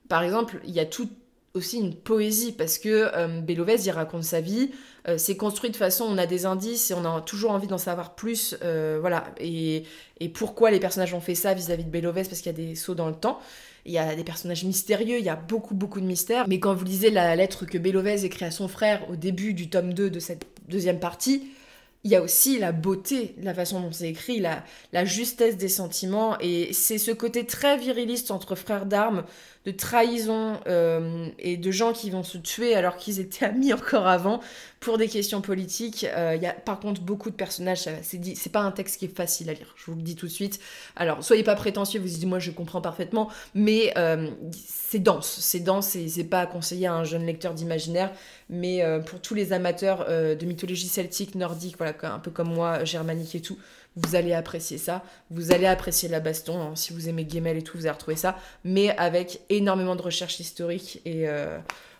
Par exemple, il y a tout aussi une poésie, parce que Belovez, il raconte sa vie, c'est construit de façon, on a des indices et on a toujours envie d'en savoir plus, voilà, et pourquoi les personnages ont fait ça vis-à-vis de Belovez, parce qu'il y a des sauts dans le temps, il y a des personnages mystérieux, il y a beaucoup de mystères, mais quand vous lisez la lettre que Belovez écrit à son frère au début du tome 2 de cette deuxième partie, il y a aussi la beauté, la façon dont c'est écrit, la justesse des sentiments, et c'est ce côté très viriliste entre frères d'armes, de trahison et de gens qui vont se tuer alors qu'ils étaient amis encore avant pour des questions politiques. Il y a par contre beaucoup de personnages, c'est pas un texte qui est facile à lire, je vous le dis tout de suite. Alors, soyez pas prétentieux, vous dites moi je comprends parfaitement, mais c'est dense et c'est pas à conseiller à un jeune lecteur d'imaginaire, mais pour tous les amateurs de mythologie celtique, nordique, voilà, un peu comme moi, germanique et tout, vous allez apprécier ça, vous allez apprécier la baston, hein, si vous aimez Gemmel et tout, vous allez retrouver ça, mais avec énormément de recherche historique, et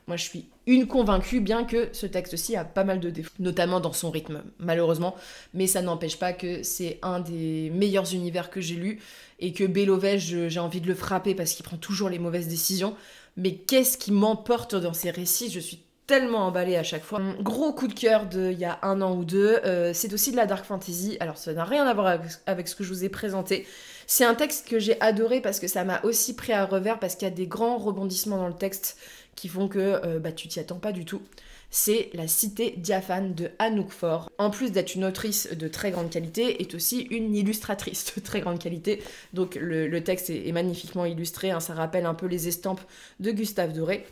moi je suis une convaincue, bien que ce texte-ci a pas mal de défauts, notamment dans son rythme, malheureusement, mais ça n'empêche pas que c'est un des meilleurs univers que j'ai lu, et que Belovez, j'ai envie de le frapper parce qu'il prend toujours les mauvaises décisions, mais qu'est-ce qui m'emporte dans ses récits, je suis tellement emballée à chaque fois. Un gros coup de cœur d'il y a 1 an ou 2, c'est aussi de la dark fantasy. Alors ça n'a rien à voir avec ce que je vous ai présenté. C'est un texte que j'ai adoré parce que ça m'a aussi pris à revers, parce qu'il y a des grands rebondissements dans le texte qui font que tu t'y attends pas du tout. C'est La Cité diaphane de Anouk Faure. En plus d'être une autrice de très grande qualité, est aussi une illustratrice de très grande qualité. Donc le texte est magnifiquement illustré, hein, ça rappelle un peu les estampes de Gustave Doré.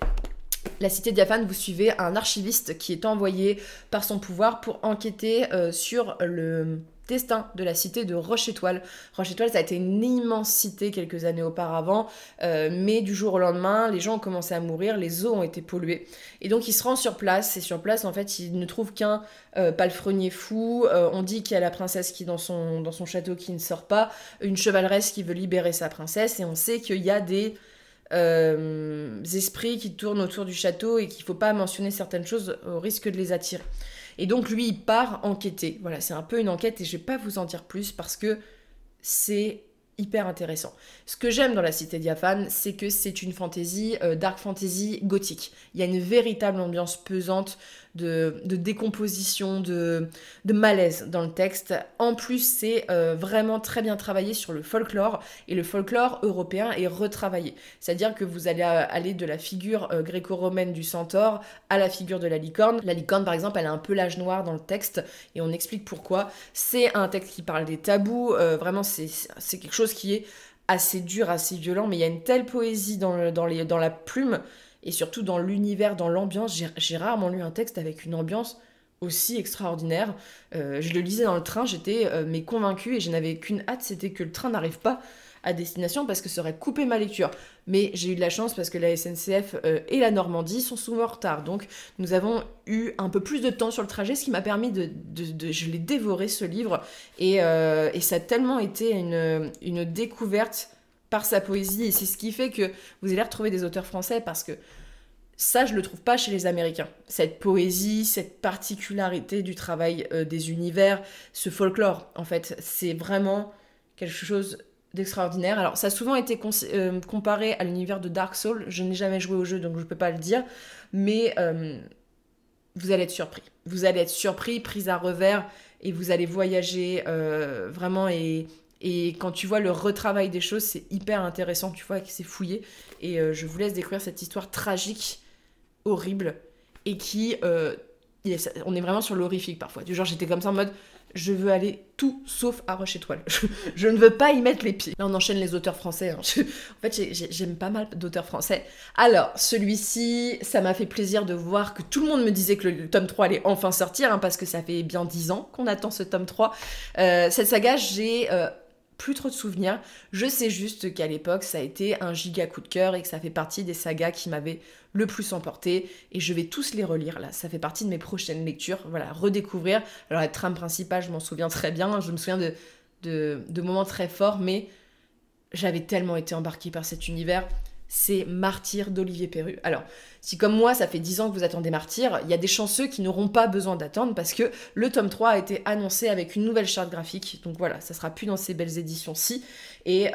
La Cité diaphane, vous suivez un archiviste qui est envoyé par son pouvoir pour enquêter sur le destin de la cité de Roche-Étoile. Roche-Étoile, ça a été une immense cité quelques années auparavant, mais du jour au lendemain, les gens ont commencé à mourir, les eaux ont été polluées. Et donc il se rend sur place, et sur place, en fait, il ne trouve qu'un palefrenier fou. On dit qu'il y a la princesse qui est dans son château qui ne sort pas, une chevaleresse qui veut libérer sa princesse, et on sait qu'il y a des esprits qui tournent autour du château et qu'il ne faut pas mentionner certaines choses au risque de les attirer. Et donc lui, il part enquêter. Voilà, c'est un peu une enquête et je ne vais pas vous en dire plus parce que c'est hyper intéressant. Ce que j'aime dans La Cité diaphane, c'est que c'est une fantasy, dark fantasy gothique. Il y a une véritable ambiance pesante de décomposition, de malaise dans le texte. En plus, c'est vraiment très bien travaillé sur le folklore, et le folklore européen est retravaillé. C'est-à-dire que vous allez aller de la figure gréco-romaine du centaure à la figure de la licorne. La licorne, par exemple, elle a un peu l'âge noir dans le texte, et on explique pourquoi. C'est un texte qui parle des tabous, vraiment c'est quelque chose qui est assez dur, assez violent, mais il y a une telle poésie dans la plume, et surtout dans l'univers, dans l'ambiance. J'ai rarement lu un texte avec une ambiance aussi extraordinaire. Je le lisais dans le train, j'étais mais convaincue, et je n'avais qu'une hâte, c'était que le train n'arrive pas à destination parce que ça aurait coupé ma lecture. Mais j'ai eu de la chance parce que la SNCF et la Normandie sont souvent en retard. Donc nous avons eu un peu plus de temps sur le trajet, ce qui m'a permis je l'ai dévoré ce livre. Et ça a tellement été une découverte par sa poésie. Et c'est ce qui fait que vous allez retrouver des auteurs français parce que ça, je le trouve pas chez les Américains. Cette poésie, cette particularité du travail des univers, ce folklore, en fait, c'est vraiment quelque chose d'extraordinaire. Alors, ça a souvent été comparé à l'univers de Dark Souls. Je n'ai jamais joué au jeu, donc je peux pas le dire. Mais vous allez être surpris. Vous allez être surpris, pris à revers, et vous allez voyager vraiment. Et quand tu vois le retravail des choses, c'est hyper intéressant. Tu vois que c'est fouillé. Et je vous laisse découvrir cette histoire tragique, horrible, et qui... on est vraiment sur l'horrifique parfois. Du genre, j'étais comme ça en mode... Je veux aller tout sauf à Roche-Étoile. Je ne veux pas y mettre les pieds. Là, on enchaîne les auteurs français. Hein. En fait, j'aime pas mal d'auteurs français. Alors, celui-ci, ça m'a fait plaisir de voir que tout le monde me disait que le tome 3 allait enfin sortir, hein, parce que ça fait bien 10 ans qu'on attend ce tome 3. Cette saga, j'ai... plus trop de souvenirs. Je sais juste qu'à l'époque, ça a été un giga coup de cœur et que ça fait partie des sagas qui m'avaient le plus emporté. Et je vais tous les relire, là. Ça fait partie de mes prochaines lectures. Voilà, redécouvrir. Alors, la trame principale, je m'en souviens très bien. Je me souviens de moments très forts, mais j'avais tellement été embarquée par cet univers. C'est Martyr d'Olivier Perru. Alors, si comme moi, ça fait 10 ans que vous attendez Martyr, il y a des chanceux qui n'auront pas besoin d'attendre parce que le tome 3 a été annoncé avec une nouvelle charte graphique. Donc voilà, ça sera plus dans ces belles éditions-ci. Et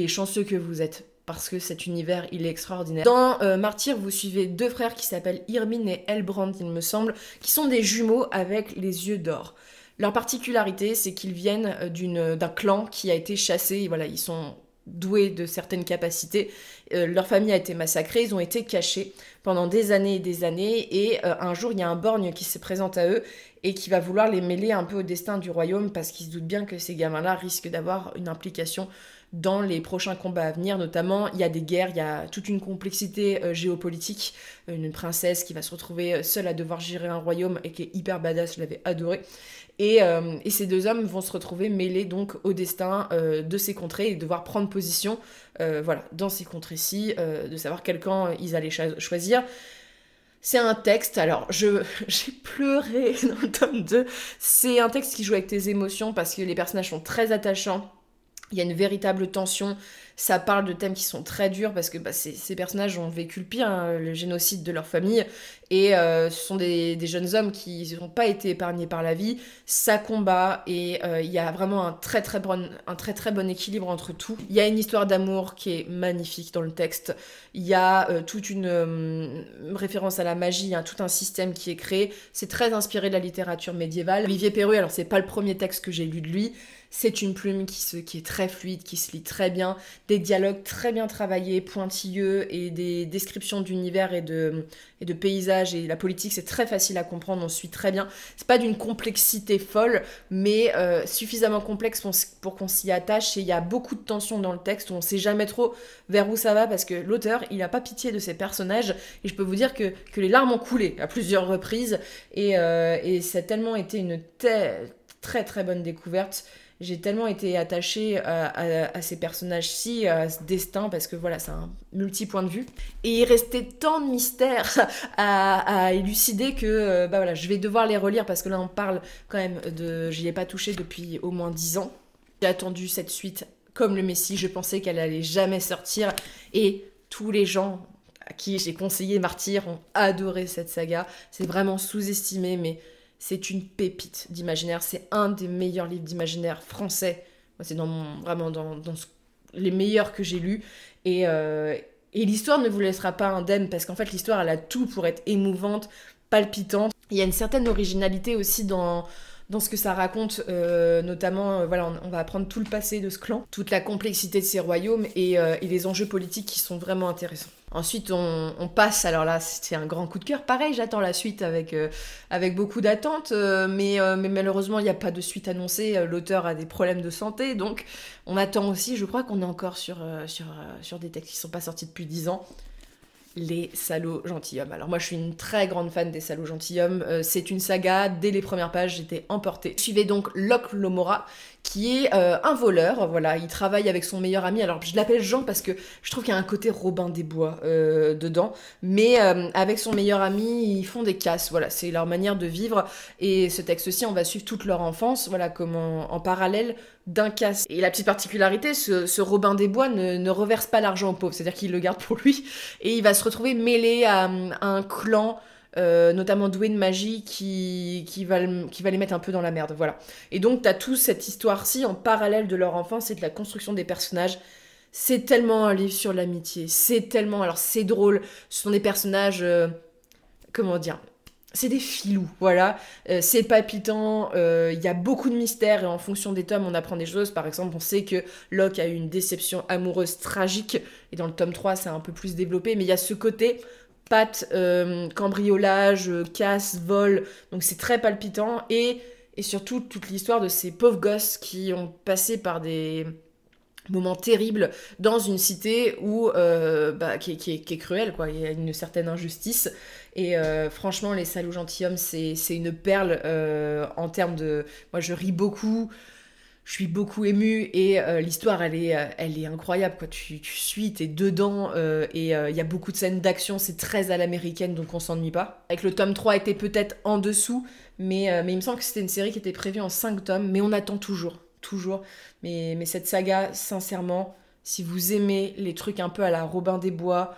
chanceux que vous êtes, parce que cet univers, il est extraordinaire. Dans Martyr, vous suivez deux frères qui s'appellent Irmine et Elbrand, il me semble, qui sont des jumeaux avec les yeux d'or. Leur particularité, c'est qu'ils viennent d'un clan qui a été chassé. Et voilà, ils sont doués de certaines capacités. Leur famille a été massacrée, ils ont été cachés pendant des années et des années, et un jour il y a un borgne qui se présente à eux et qui va vouloir les mêler un peu au destin du royaume parce qu'il se doute bien que ces gamins-là risquent d'avoir une implication dans les prochains combats à venir. Notamment, il y a des guerres, il y a toute une complexité géopolitique, une princesse qui va se retrouver seule à devoir gérer un royaume et qui est hyper badass, je l'avais adoré. Et ces deux hommes vont se retrouver mêlés donc au destin de ces contrées et devoir prendre position voilà, dans ces contrées-ci, de savoir quel camp ils allaient choisir. C'est un texte, alors j'ai pleuré dans le tome 2, c'est un texte qui joue avec tes émotions parce que les personnages sont très attachants, il y a une véritable tension, ça parle de thèmes qui sont très durs parce que ces personnages ont vécu le pire, hein, le génocide de leur famille, et ce sont des jeunes hommes qui n'ont pas été épargnés par la vie, ça combat, et il y a vraiment un très très bon équilibre entre tout. Il y a une histoire d'amour qui est magnifique dans le texte, il y a toute une référence à la magie, hein, tout un système qui est créé, c'est très inspiré de la littérature médiévale. Olivier Perru, alors c'est pas le premier texte que j'ai lu de lui, c'est une plume qui est très fluide, qui se lit très bien, des dialogues très bien travaillés, pointilleux, et des descriptions d'univers et de paysages, et la politique c'est très facile à comprendre, on suit très bien. C'est pas d'une complexité folle, mais suffisamment complexe pour qu'on s'y attache, et il y a beaucoup de tension dans le texte, où on sait jamais trop vers où ça va, parce que l'auteur, il a pas pitié de ses personnages, et je peux vous dire que les larmes ont coulé à plusieurs reprises, et ça a tellement été une très très bonne découverte. J'ai tellement été attachée à ces personnages-ci, à ce destin, parce que voilà, c'est un multi-point de vue. Et il restait tant de mystères à élucider que voilà, je vais devoir les relire, parce que là on parle quand même j'y ai pas touché depuis au moins 10 ans. J'ai attendu cette suite comme le Messie, je pensais qu'elle allait jamais sortir, et tous les gens à qui j'ai conseillé Martyr ont adoré cette saga. C'est vraiment sous-estimé, mais... c'est une pépite d'imaginaire, c'est un des meilleurs livres d'imaginaire français. Moi, c'est vraiment dans les meilleurs que j'ai lus. Et l'histoire ne vous laissera pas indemne, parce qu'en fait, l'histoire, elle a tout pour être émouvante, palpitante. Il y a une certaine originalité aussi dans ce que ça raconte, notamment, voilà, on va apprendre tout le passé de ce clan, toute la complexité de ces royaumes, et les enjeux politiques qui sont vraiment intéressants. Ensuite, on passe, alors là, c'est un grand coup de cœur. Pareil, j'attends la suite avec beaucoup d'attente, mais malheureusement, il n'y a pas de suite annoncée. L'auteur a des problèmes de santé, donc on attend aussi. Je crois qu'on est encore sur des textes qui ne sont pas sortis depuis 10 ans. Les Salauds Gentilshommes. Alors moi je suis une très grande fan des Salauds Gentilshommes, c'est une saga, dès les premières pages j'étais emportée. Je suivais donc Locke Lamora, qui est un voleur, voilà, il travaille avec son meilleur ami, alors je l'appelle Jean parce que je trouve qu'il y a un côté Robin des Bois dedans, mais avec son meilleur ami ils font des casses, voilà, c'est leur manière de vivre, et ce texte-ci on va suivre toute leur enfance, voilà, comme en parallèle d'un casse. Et la petite particularité, ce Robin des Bois ne reverse pas l'argent aux pauvres, c'est-à-dire qu'il le garde pour lui, et il va se retrouver mêlé à un clan, notamment doué de magie, qui va les mettre un peu dans la merde, voilà. Et donc t'as toute cette histoire-ci en parallèle de leur enfance et de la construction des personnages. C'est tellement un livre sur l'amitié, c'est tellement... Alors c'est drôle, ce sont des personnages... comment dire, c'est des filous, voilà. C'est palpitant, il y a beaucoup de mystères et en fonction des tomes, on apprend des choses. Par exemple, on sait que Locke a eu une déception amoureuse tragique et dans le tome 3, c'est un peu plus développé, mais il y a ce côté pâte, cambriolage, casse, vol, donc c'est très palpitant et surtout toute l'histoire de ces pauvres gosses qui ont passé par des moment terrible dans une cité où qui est cruelle, quoi. Il y a une certaine injustice et franchement les Salauds Gentilshommes c'est une perle en termes de... Moi je ris beaucoup, je suis beaucoup émue et l'histoire elle est incroyable, quoi. Tu suis, t'es dedans et il y a beaucoup de scènes d'action, c'est très à l'américaine donc on s'ennuie pas. Avec le tome 3 était peut-être en dessous mais il me semble que c'était une série qui était prévue en 5 tomes mais on attend toujours. Toujours. Mais cette saga, sincèrement, si vous aimez les trucs un peu à la Robin des Bois,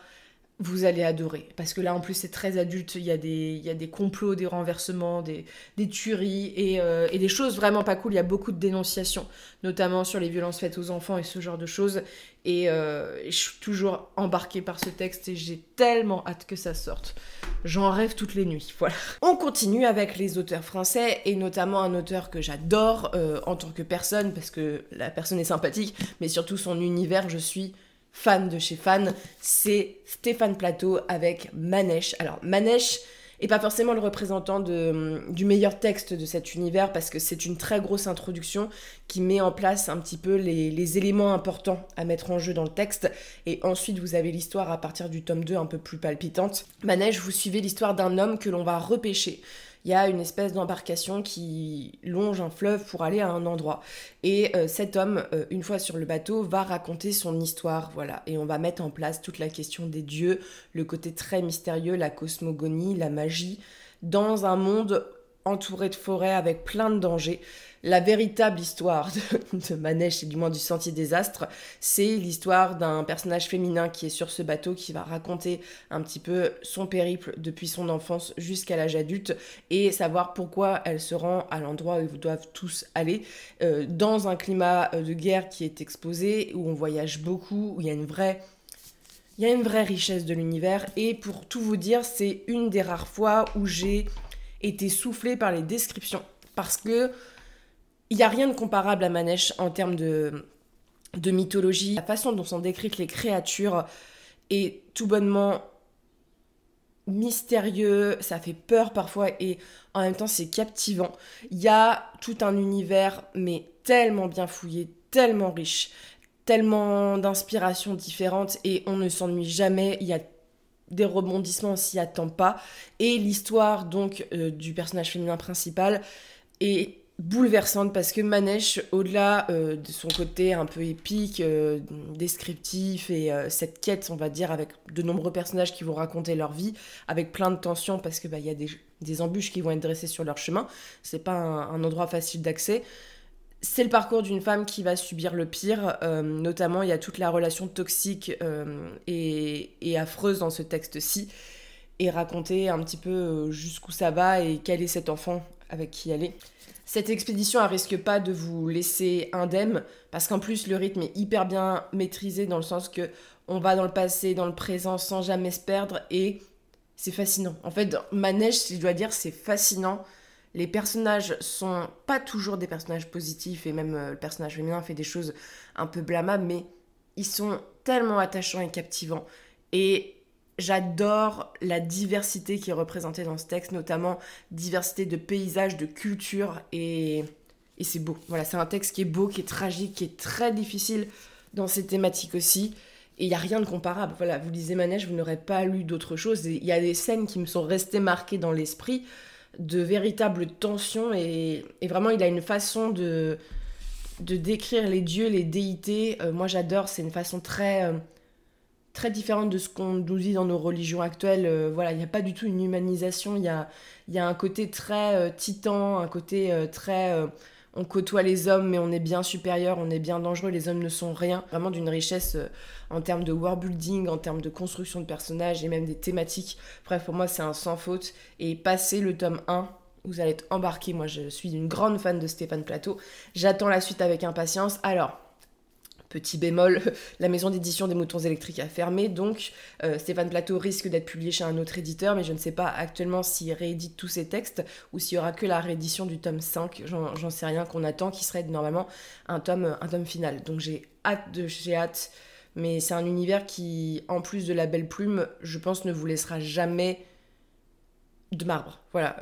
vous allez adorer. Parce que là, en plus, c'est très adulte. Il y a des complots, des renversements, des tueries et des choses vraiment pas cool. Il y a beaucoup de dénonciations, notamment sur les violences faites aux enfants et ce genre de choses. Et je suis toujours embarquée par ce texte et j'ai tellement hâte que ça sorte. J'en rêve toutes les nuits, voilà. On continue avec les auteurs français et notamment un auteur que j'adore en tant que personne, parce que la personne est sympathique, mais surtout son univers, je suis fan de chez fan, c'est Stéphane Plateau avec Manèche. Alors Manèche est pas forcément le représentant du meilleur texte de cet univers parce que c'est une très grosse introduction qui met en place un petit peu les éléments importants à mettre en jeu dans le texte et ensuite vous avez l'histoire à partir du tome 2 un peu plus palpitante. Manèche, vous suivez l'histoire d'un homme que l'on va repêcher. Il y a une espèce d'embarcation qui longe un fleuve pour aller à un endroit. Et cet homme, une fois sur le bateau, va raconter son histoire, voilà. Et on va mettre en place toute la question des dieux, le côté très mystérieux, la cosmogonie, la magie, dans un monde entouré de forêts avec plein de dangers. La véritable histoire de Manèche, et du moins du Sentier des Astres, c'est l'histoire d'un personnage féminin qui est sur ce bateau, qui va raconter un petit peu son périple depuis son enfance jusqu'à l'âge adulte, et savoir pourquoi elle se rend à l'endroit où ils doivent tous aller, dans un climat de guerre qui est exposé, où on voyage beaucoup, où il y a une vraie richesse de l'univers, et pour tout vous dire, c'est une des rares fois où j'ai été soufflée par les descriptions, parce que il n'y a rien de comparable à Manèche en termes de mythologie. La façon dont sont décrites les créatures est tout bonnement mystérieux, ça fait peur parfois et en même temps c'est captivant. Il y a tout un univers mais tellement bien fouillé, tellement riche, tellement d'inspirations différentes et on ne s'ennuie jamais. Il y a des rebondissements, on s'y attend pas. Et l'histoire donc du personnage féminin principal est bouleversante parce que Manèche, au-delà de son côté un peu épique, descriptif et cette quête, on va dire, avec de nombreux personnages qui vont raconter leur vie, avec plein de tensions parce que y a des embûches qui vont être dressées sur leur chemin. C'est pas un endroit facile d'accès. C'est le parcours d'une femme qui va subir le pire, notamment il y a toute la relation toxique et affreuse dans ce texte-ci, et raconter un petit peu jusqu'où ça va et quel est cet enfant avec qui elle est. Cette expédition, elle risque pas de vous laisser indemne, parce qu'en plus, le rythme est hyper bien maîtrisé, dans le sens que on va dans le passé, dans le présent, sans jamais se perdre, et c'est fascinant. En fait, Manèche, si je dois dire, c'est fascinant. Les personnages sont pas toujours des personnages positifs, et même le personnage féminin fait des choses un peu blâmables, mais ils sont tellement attachants et captivants. Et J'adore la diversité qui est représentée dans ce texte, notamment diversité de paysages, de cultures, et c'est beau. Voilà, c'est un texte qui est beau, qui est tragique, qui est très difficile dans ses thématiques aussi. Et il n'y a rien de comparable. Voilà, vous lisez Manège, vous n'aurez pas lu d'autre chose. Il y a des scènes qui me sont restées marquées dans l'esprit, de véritables tensions, et vraiment, il a une façon de décrire les dieux, les déités. Moi, j'adore, c'est une façon très différente de ce qu'on nous dit dans nos religions actuelles. Voilà, il n'y a pas du tout une humanisation, il y a un côté très titan, un côté on côtoie les hommes, mais on est bien supérieur, on est bien dangereux, les hommes ne sont rien. Vraiment d'une richesse en termes de world building, en termes de construction de personnages et même des thématiques. Bref, pour moi, c'est un sans faute. Et passer le tome 1, vous allez être embarqués. Moi, je suis une grande fan de Stéphane Plateau. J'attends la suite avec impatience. Alors, petit bémol, la maison d'édition des Moutons électriques a fermé, donc Stéphane Plateau risque d'être publié chez un autre éditeur, mais je ne sais pas actuellement s'il réédite tous ses textes ou s'il y aura que la réédition du tome 5, j'en sais rien, qu'on attend, qui serait normalement un tome final. Donc j'ai hâte, mais c'est un univers qui, en plus de la belle plume, je pense ne vous laissera jamais de marbre. Voilà,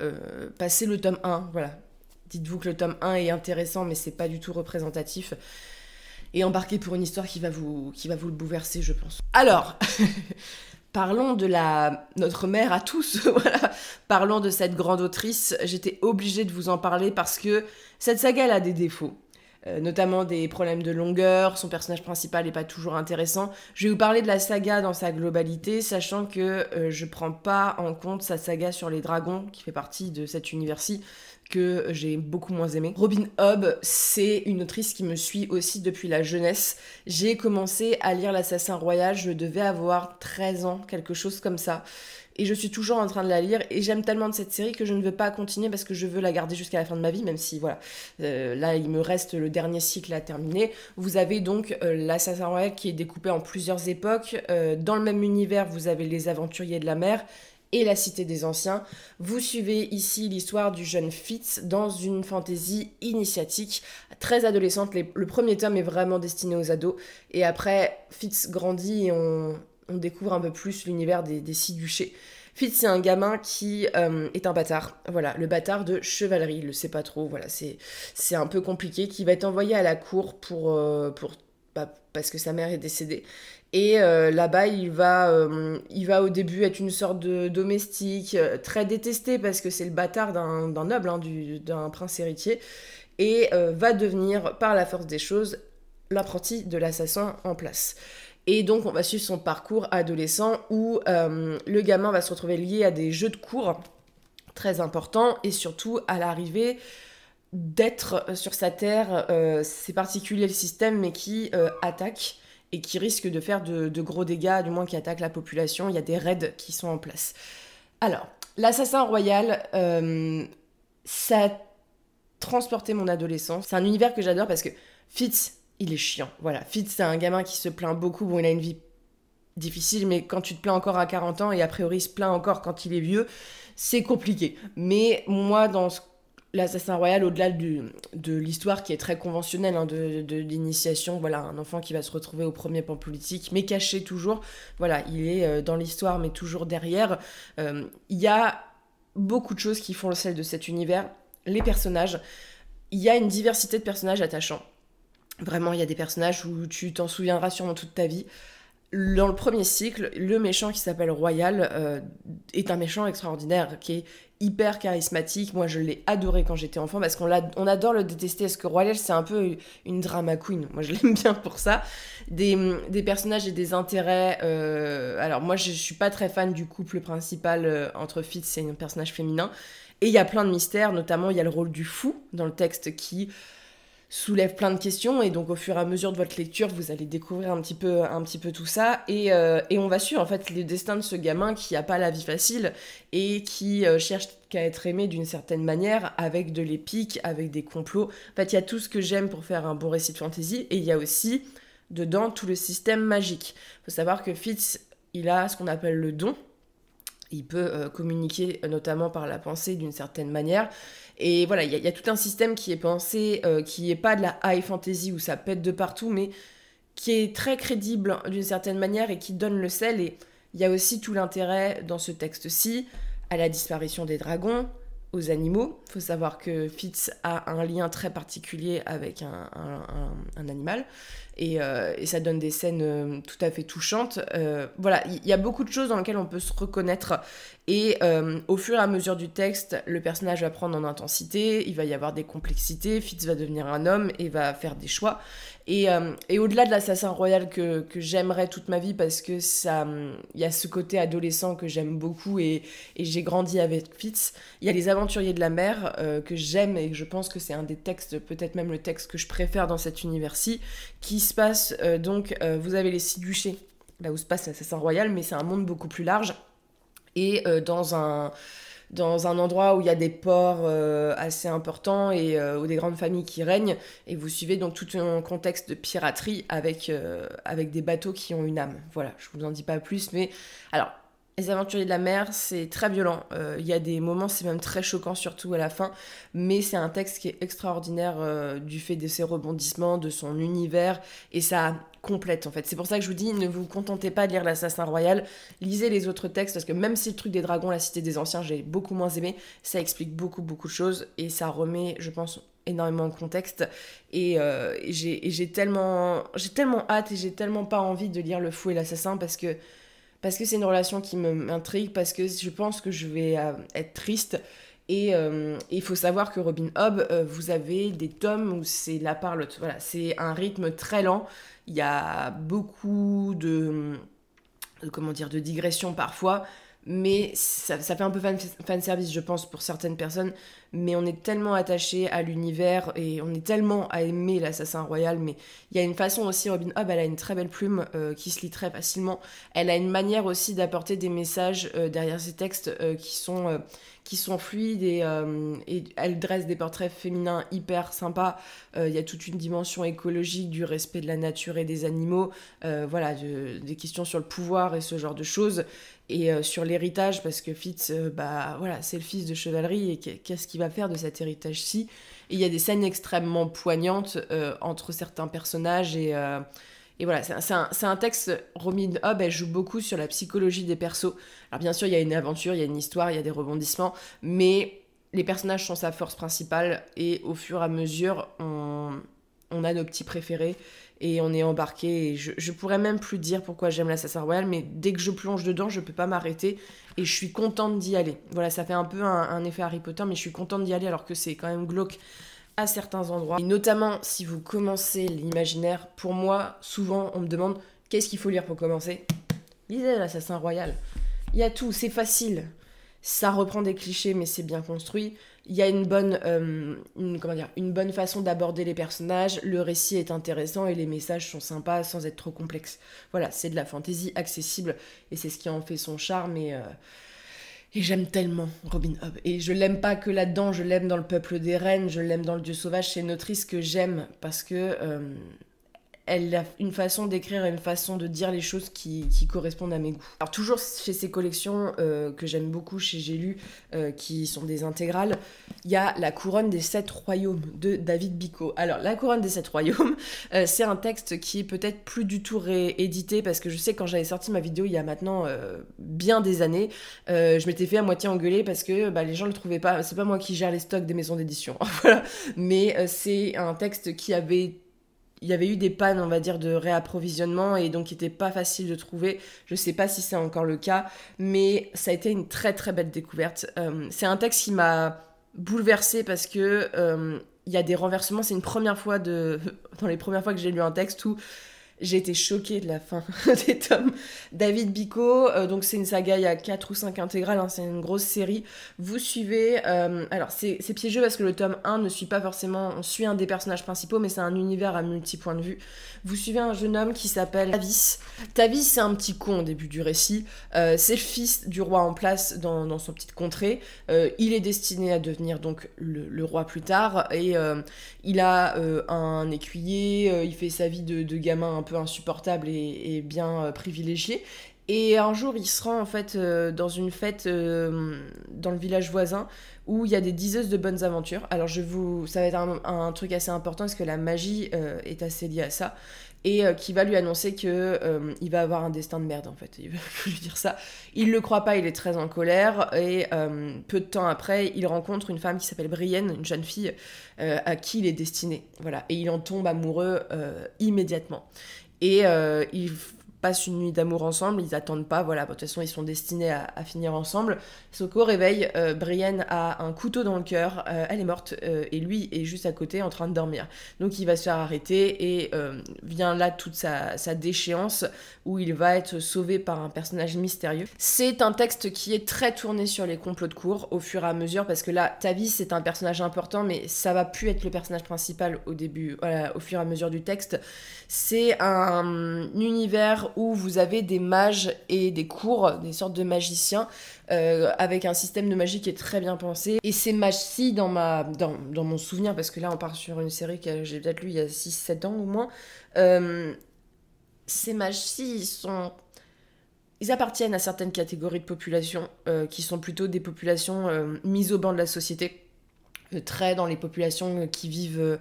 passez le tome 1, voilà. Dites-vous que le tome 1 est intéressant, mais c'est pas du tout représentatif. Et embarqué pour une histoire qui va vous le bouleverser, je pense. Alors, parlons de notre mère à tous, voilà. Parlons de cette grande autrice. J'étais obligée de vous en parler parce que cette saga, elle a des défauts. Notamment des problèmes de longueur, son personnage principal n'est pas toujours intéressant. Je vais vous parler de la saga dans sa globalité, sachant que je prends pas en compte sa saga sur les dragons, qui fait partie de cet univers-ci, que j'ai beaucoup moins aimé. Robin Hobb, c'est une autrice qui me suit aussi depuis la jeunesse. J'ai commencé à lire L'Assassin Royal, je devais avoir 13 ans, quelque chose comme ça. Et je suis toujours en train de la lire, et j'aime tellement de cette série que je ne veux pas continuer parce que je veux la garder jusqu'à la fin de ma vie, même si, voilà, là, il me reste le dernier cycle à terminer. Vous avez donc l'Assassin Royal qui est découpé en plusieurs époques. Dans le même univers, vous avez les Aventuriers de la Mer et la Cité des Anciens. Vous suivez ici l'histoire du jeune Fitz dans une fantaisie initiatique, très adolescente. Le premier tome est vraiment destiné aux ados, et après, Fitz grandit et on découvre un peu plus l'univers des six duchés. Fitz, c'est un gamin qui est un bâtard. Voilà, le bâtard de chevalerie, il le sait pas trop, voilà, c'est un peu compliqué, qui va être envoyé à la cour parce que sa mère est décédée. Et là-bas, il va au début être une sorte de domestique, très détesté parce que c'est le bâtard d'un noble, hein, d'un prince héritier, et va devenir, par la force des choses, l'apprenti de l'assassin en place. Et donc, on va suivre son parcours adolescent où le gamin va se retrouver lié à des jeux de cours très importants, et surtout à l'arrivée d'être sur sa terre, c'est particulier le système, mais qui attaque et qui risque de faire de gros dégâts, du moins qui attaque la population. Il y a des raids qui sont en place. Alors, l'Assassin Royal, ça a transporté mon adolescence. C'est un univers que j'adore parce que Fitz, il est chiant. Voilà, Fitz, c'est un gamin qui se plaint beaucoup. Bon, il a une vie difficile, mais quand tu te plains encore à 40 ans, et a priori il se plaint encore quand il est vieux, c'est compliqué. Mais moi, dans l'Assassin Royal, au-delà de l'histoire qui est très conventionnelle, hein, de l'initiation, voilà, un enfant qui va se retrouver au premier plan politique, mais caché toujours, voilà, il est dans l'histoire, mais toujours derrière. Il y a beaucoup de choses qui font le sel de cet univers. Les personnages, il y a une diversité de personnages attachants. Vraiment, il y a des personnages où tu t'en souviendras sûrement toute ta vie. Dans le premier cycle, le méchant qui s'appelle Royal est un méchant extraordinaire, qui est hyper charismatique. Moi, je l'ai adoré quand j'étais enfant, parce qu'on adore le détester, parce que Royal, c'est un peu une drama queen. Moi, je l'aime bien pour ça. Des personnages et des intérêts. Alors, moi, je suis pas très fan du couple principal entre Fitz et un personnage féminin. Et il y a plein de mystères, notamment, il y a le rôle du fou dans le texte qui soulève plein de questions, et donc au fur et à mesure de votre lecture, vous allez découvrir un petit peu tout ça, et on va suivre en fait le destin de ce gamin qui a pas la vie facile et qui cherche qu'à être aimé d'une certaine manière, avec de l'épique, avec des complots. En fait, il y a tout ce que j'aime pour faire un bon récit de fantasy, et il y a aussi dedans tout le système magique. Il faut savoir que Fitz, il a ce qu'on appelle le don. Il peut communiquer notamment par la pensée d'une certaine manière. Et voilà, il y a tout un système qui est pensé, qui n'est pas de la high fantasy où ça pète de partout, mais qui est très crédible d'une certaine manière et qui donne le sel. Et Il y a aussi tout l'intérêt dans ce texte-ci à la disparition des dragons, aux animaux. Il faut savoir que Fitz a un lien très particulier avec un animal et ça donne des scènes tout à fait touchantes. Voilà, il y a beaucoup de choses dans lesquelles on peut se reconnaître et au fur et à mesure du texte, le personnage va prendre en intensité, il va y avoir des complexités, Fitz va devenir un homme et va faire des choix. Et au-delà de l'assassin royal que j'aimerais toute ma vie parce que il y a ce côté adolescent que j'aime beaucoup et j'ai grandi avec Fitz, il y a les aventuriers de la mer que j'aime et je pense que c'est un des textes, peut-être même le texte que je préfère dans cet univers-ci, qui se passe vous avez les 6 duchés, là où se passe l'assassin royal, mais c'est un monde beaucoup plus large et dans un endroit où il y a des ports assez importants et où des grandes familles qui règnent, et vous suivez donc tout un contexte de piraterie avec des bateaux qui ont une âme. Voilà, je vous en dis pas plus, mais alors, les aventuriers de la mer, c'est très violent. Il y a des moments, c'est même très choquant, surtout à la fin, mais c'est un texte qui est extraordinaire du fait de ses rebondissements, de son univers, et ça complète en fait. C'est pour ça que je vous dis, ne vous contentez pas de lire l'Assassin Royal, lisez les autres textes, parce que même si le truc des dragons, la cité des anciens, j'ai beaucoup moins aimé, ça explique beaucoup de choses, et ça remet, je pense, énormément en contexte, et j'ai tellement hâte, et j'ai tellement pas envie de lire Le Fou et l'Assassin, parce que c'est une relation qui m'intrigue, parce que je pense que je vais être triste. Et il faut savoir que Robin Hobb, vous avez des tomes où c'est la parlotte. Voilà, c'est un rythme très lent. Il y a beaucoup de digressions parfois, mais ça fait un peu fan service, je pense, pour certaines personnes. Mais on est tellement attaché à l'univers et on est tellement à aimer l'assassin royal. Mais il y a une façon aussi, Robin Hobb, elle a une très belle plume qui se lit très facilement. Elle a une manière aussi d'apporter des messages derrière ses textes qui sont fluides et elle dresse des portraits féminins hyper sympas. Il y a toute une dimension écologique du respect de la nature et des animaux. Voilà, des questions sur le pouvoir et ce genre de choses. Et sur l'héritage, parce que Fitz, voilà, c'est le fils de chevalerie, et qu'est-ce qu'il va faire de cet héritage-ci? Et il y a des scènes extrêmement poignantes entre certains personnages, et voilà, c'est un texte, Robin Hobb, elle joue beaucoup sur la psychologie des persos. Alors bien sûr, il y a une aventure, il y a une histoire, il y a des rebondissements, mais les personnages sont sa force principale, et au fur et à mesure, on a nos petits préférés, et on est embarqué, et je pourrais même plus dire pourquoi j'aime l'Assassin Royal, mais dès que je plonge dedans, je peux pas m'arrêter, et je suis contente d'y aller. Voilà, ça fait un peu un effet Harry Potter, mais je suis contente d'y aller, alors que c'est quand même glauque à certains endroits. Et notamment, si vous commencez l'imaginaire, pour moi, souvent, on me demande « Qu'est-ce qu'il faut lire pour commencer ?» Lisez l'Assassin Royal. Il y a tout, c'est facile. Ça reprend des clichés, mais c'est bien construit. Il y a une bonne façon d'aborder les personnages, le récit est intéressant et les messages sont sympas sans être trop complexes. Voilà, c'est de la fantaisie accessible et c'est ce qui en fait son charme, et j'aime tellement Robin Hobb. Et je l'aime pas que là-dedans, je l'aime dans Le Peuple des Reines, je l'aime dans Le Dieu sauvage. C'est une autrice que j'aime parce que elle a une façon d'écrire et une façon de dire les choses qui correspondent à mes goûts. Alors toujours chez ces collections que j'aime beaucoup chez J'ai lu, qui sont des intégrales, il y a La Couronne des 7 royaumes de David Bicot. Alors La Couronne des 7 royaumes, c'est un texte qui est peut-être plus du tout réédité, parce que je sais, quand j'avais sorti ma vidéo il y a maintenant bien des années, je m'étais fait à moitié engueuler parce que les gens le trouvaient pas. C'est pas moi qui gère les stocks des maisons d'édition, voilà. Mais c'est un texte il y avait eu des pannes, on va dire, de réapprovisionnement, et donc il n'était pas facile de trouver. Je sais pas si c'est encore le cas, mais ça a été une très très belle découverte. C'est un texte qui m'a bouleversée parce que il y a des renversements. C'est une première fois dans les premières fois que j'ai lu un texte où j'ai été choquée de la fin des tomes. David Bicot, donc c'est une saga, il y a 4 ou 5 intégrales, hein, c'est une grosse série. Vous suivez... alors, c'est piégeux parce que le tome 1 ne suit pas forcément... On suit un des personnages principaux, mais c'est un univers à multi-points de vue. Vous suivez un jeune homme qui s'appelle Tavis. Tavis, c'est un petit con au début du récit. C'est le fils du roi en place dans son petite contrée. Il est destiné à devenir donc le roi plus tard. Et il a un écuyer, il fait sa vie de gamin un peu insupportable et bien privilégié. Et un jour, il se rend en fait dans une fête dans le village voisin où il y a des diseuses de bonnes aventures. Alors ça va être un truc assez important parce que la magie est assez liée à ça. et qui va lui annoncer que il va avoir un destin de merde en fait. Il va lui dire ça. Il le croit pas, il est très en colère et peu de temps après, il rencontre une femme qui s'appelle Brienne, une jeune fille à qui il est destiné. Voilà, et il en tombe amoureux immédiatement. Et ils passent une nuit d'amour ensemble, ils attendent pas, voilà, de toute façon ils sont destinés à finir ensemble. Sauf qu'au réveil, Brienne a un couteau dans le cœur, elle est morte, et lui est juste à côté en train de dormir. Donc il va se faire arrêter et vient là toute sa déchéance où il va être sauvé par un personnage mystérieux. C'est un texte qui est très tourné sur les complots de cour au fur et à mesure, parce que là, Tavis c'est un personnage important, mais ça va plus être le personnage principal au début, voilà, au fur et à mesure du texte. C'est un univers où vous avez des mages et des cours, des sortes de magiciens, avec un système de magie qui est très bien pensé. Et ces mages-ci, dans mon souvenir, parce que là on part sur une série que j'ai peut-être lue il y a 6-7 ans au moins, ces mages-ci, ils appartiennent à certaines catégories de population, qui sont plutôt des populations mises au banc de la société, très dans les populations qui vivent...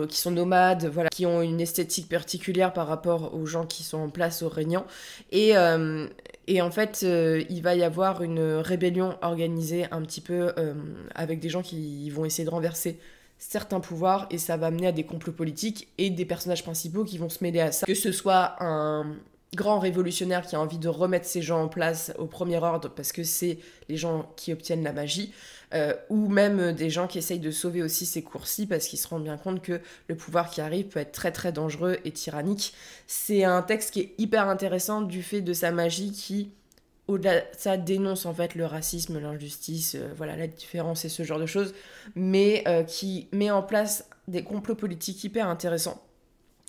qui sont nomades, voilà, qui ont une esthétique particulière par rapport aux gens qui sont en place, aux régnants. Et en fait, il va y avoir une rébellion organisée un petit peu avec des gens qui vont essayer de renverser certains pouvoirs, et ça va amener à des complots politiques et des personnages principaux qui vont se mêler à ça. Que ce soit un grand révolutionnaire qui a envie de remettre ces gens en place au premier ordre parce que c'est les gens qui obtiennent la magie, ou même des gens qui essayent de sauver aussi ces cours-ci parce qu'ils se rendent bien compte que le pouvoir qui arrive peut être très très dangereux et tyrannique. C'est un texte qui est hyper intéressant du fait de sa magie qui, au-delà de ça, dénonce en fait le racisme, l'injustice, voilà, la différence et ce genre de choses, mais qui met en place des complots politiques hyper intéressants.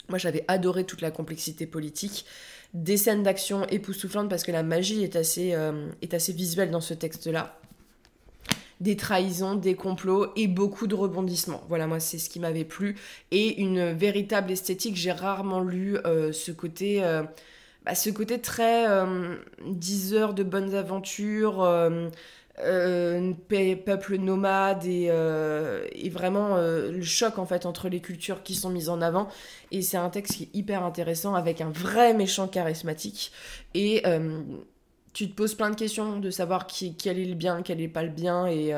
Moi j'avais adoré toute la complexité politique, des scènes d'action époustouflantes parce que la magie est assez visuelle dans ce texte-là. Des trahisons, des complots et beaucoup de rebondissements. Voilà, moi, c'est ce qui m'avait plu. Et une véritable esthétique. J'ai rarement lu ce côté très 10 heures de bonnes aventures, peuple nomade et vraiment le choc, en fait, entre les cultures qui sont mises en avant. Et c'est un texte qui est hyper intéressant avec un vrai méchant charismatique. Et... tu te poses plein de questions de savoir quel est le bien, quel est pas le bien, et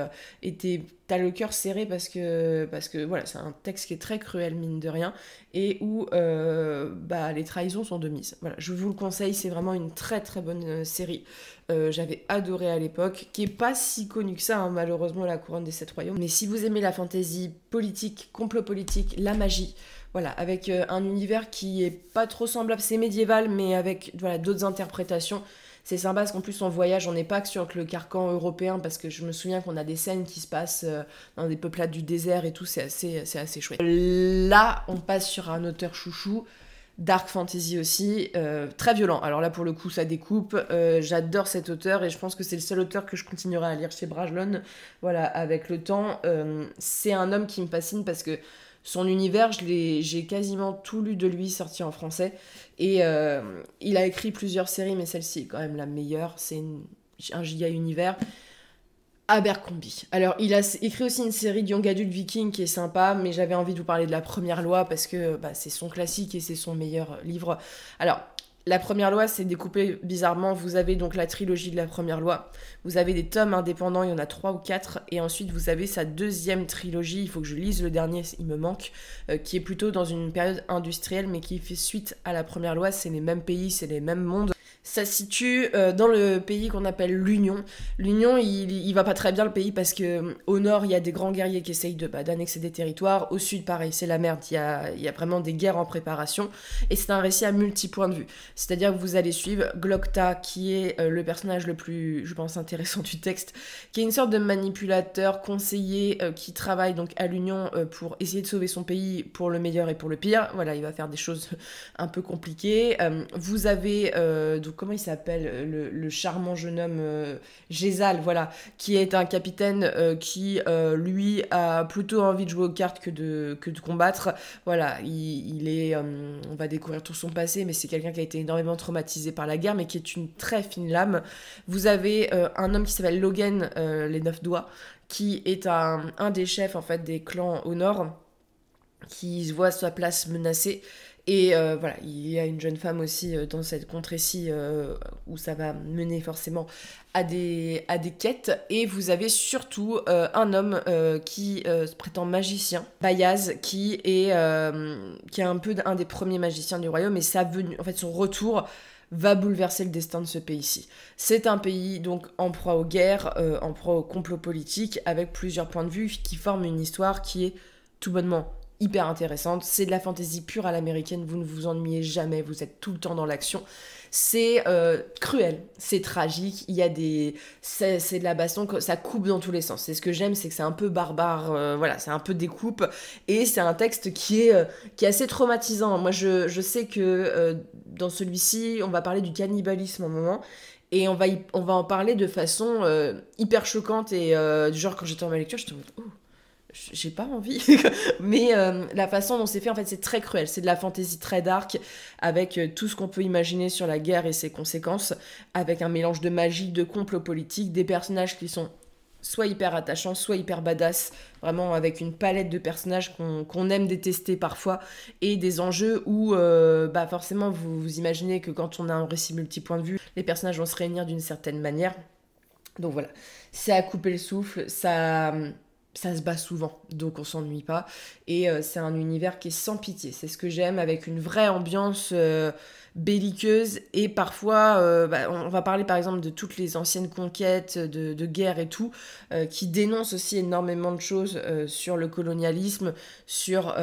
t'as le cœur serré parce que voilà, c'est un texte qui est très cruel, mine de rien, et où les trahisons sont de mise. Voilà, je vous le conseille, c'est vraiment une très très bonne série. J'avais adoré à l'époque, qui est pas si connue que ça, hein, malheureusement, La Couronne des Sept Royaumes. Mais si vous aimez la fantasy politique, complot politique, la magie, voilà, avec un univers qui est pas trop semblable, c'est médiéval, mais avec voilà, d'autres interprétations. C'est sympa parce qu'en plus on voyage, on n'est pas que sur le carcan européen, parce que je me souviens qu'on a des scènes qui se passent dans des peuplades du désert et tout, c'est assez chouette. Là, on passe sur un auteur chouchou, dark fantasy aussi, très violent. Alors là, pour le coup, ça découpe. J'adore cet auteur et je pense que c'est le seul auteur que je continuerai à lire chez Brajlon. Voilà, avec le temps. C'est un homme qui me fascine parce que son univers, j'ai quasiment tout lu de lui sorti en français. Et il a écrit plusieurs séries, mais celle-ci est quand même la meilleure. C'est un giga univers. Abercrombie. Alors, il a écrit aussi une série de Young Adult Viking qui est sympa, mais j'avais envie de vous parler de La Première Loi parce que c'est son classique et c'est son meilleur livre. Alors, La Première Loi, c'est découpé bizarrement. Vous avez donc la trilogie de La Première Loi. Vous avez des tomes indépendants, il y en a 3 ou 4. Et ensuite, vous avez sa deuxième trilogie. Il faut que je lise le dernier, il me manque. Qui est plutôt dans une période industrielle, mais qui fait suite à La Première Loi. C'est les mêmes pays, c'est les mêmes mondes. Ça se situe dans le pays qu'on appelle l'Union. L'Union, il va pas très bien, le pays, parce que au nord, il y a des grands guerriers qui essayent d'annexer des territoires. Au sud, pareil, c'est la merde. Il y a vraiment des guerres en préparation. Et c'est un récit à multi-points de vue. C'est-à-dire que vous allez suivre Glokta, qui est le personnage le plus, je pense, intéressant du texte, qui est une sorte de manipulateur, conseiller, qui travaille donc à l'Union pour essayer de sauver son pays pour le meilleur et pour le pire. Voilà, il va faire des choses un peu compliquées. Vous avez... donc comment il s'appelle, le charmant jeune homme Gézal, voilà, qui est un capitaine qui, lui, a plutôt envie de jouer aux cartes que de combattre. Voilà, il est... on va découvrir tout son passé, mais c'est quelqu'un qui a été énormément traumatisé par la guerre, mais qui est une très fine lame. Vous avez un homme qui s'appelle Logan, les 9 doigts, qui est un des chefs, en fait, des clans au nord, qui voit sa place menacée. Et voilà, il y a une jeune femme aussi dans cette contrée-ci où ça va mener forcément à des quêtes. Et vous avez surtout un homme qui se prétend magicien, Bayaz, qui est un peu un des premiers magiciens du royaume. Et sa venue, en fait, son retour va bouleverser le destin de ce pays-ci. C'est un pays donc en proie aux guerres, en proie au complot politique, avec plusieurs points de vue qui forment une histoire qui est tout bonnement hyper intéressante. C'est de la fantasy pure à l'américaine, vous ne vous ennuyez jamais, vous êtes tout le temps dans l'action. C'est cruel, c'est tragique, il y a des... C'est de la baston, ça coupe dans tous les sens. C'est ce que j'aime, c'est que c'est un peu barbare, voilà, c'est un peu découpe, et c'est un texte qui est assez traumatisant. Moi, je sais que dans celui-ci, on va parler du cannibalisme à un moment, et on va en parler de façon hyper choquante, et du genre, quand j'étais en ma lecture, j'étais en mode, oh, j'ai pas envie, mais la façon dont c'est fait, en fait, c'est très cruel. C'est de la fantaisie très dark, avec tout ce qu'on peut imaginer sur la guerre et ses conséquences, avec un mélange de magie, de complot politique, des personnages qui sont soit hyper attachants, soit hyper badass, vraiment avec une palette de personnages qu'on aime détester parfois, et des enjeux où, bah forcément, vous imaginez que quand on a un récit multi-point de vue, les personnages vont se réunir d'une certaine manière. Donc voilà, c'est à couper le souffle, ça se bat souvent, donc on s'ennuie pas. Et c'est un univers qui est sans pitié. C'est ce que j'aime, avec une vraie ambiance belliqueuse. Et parfois, on va parler par exemple de toutes les anciennes conquêtes, de guerre et tout, qui dénoncent aussi énormément de choses sur le colonialisme, sur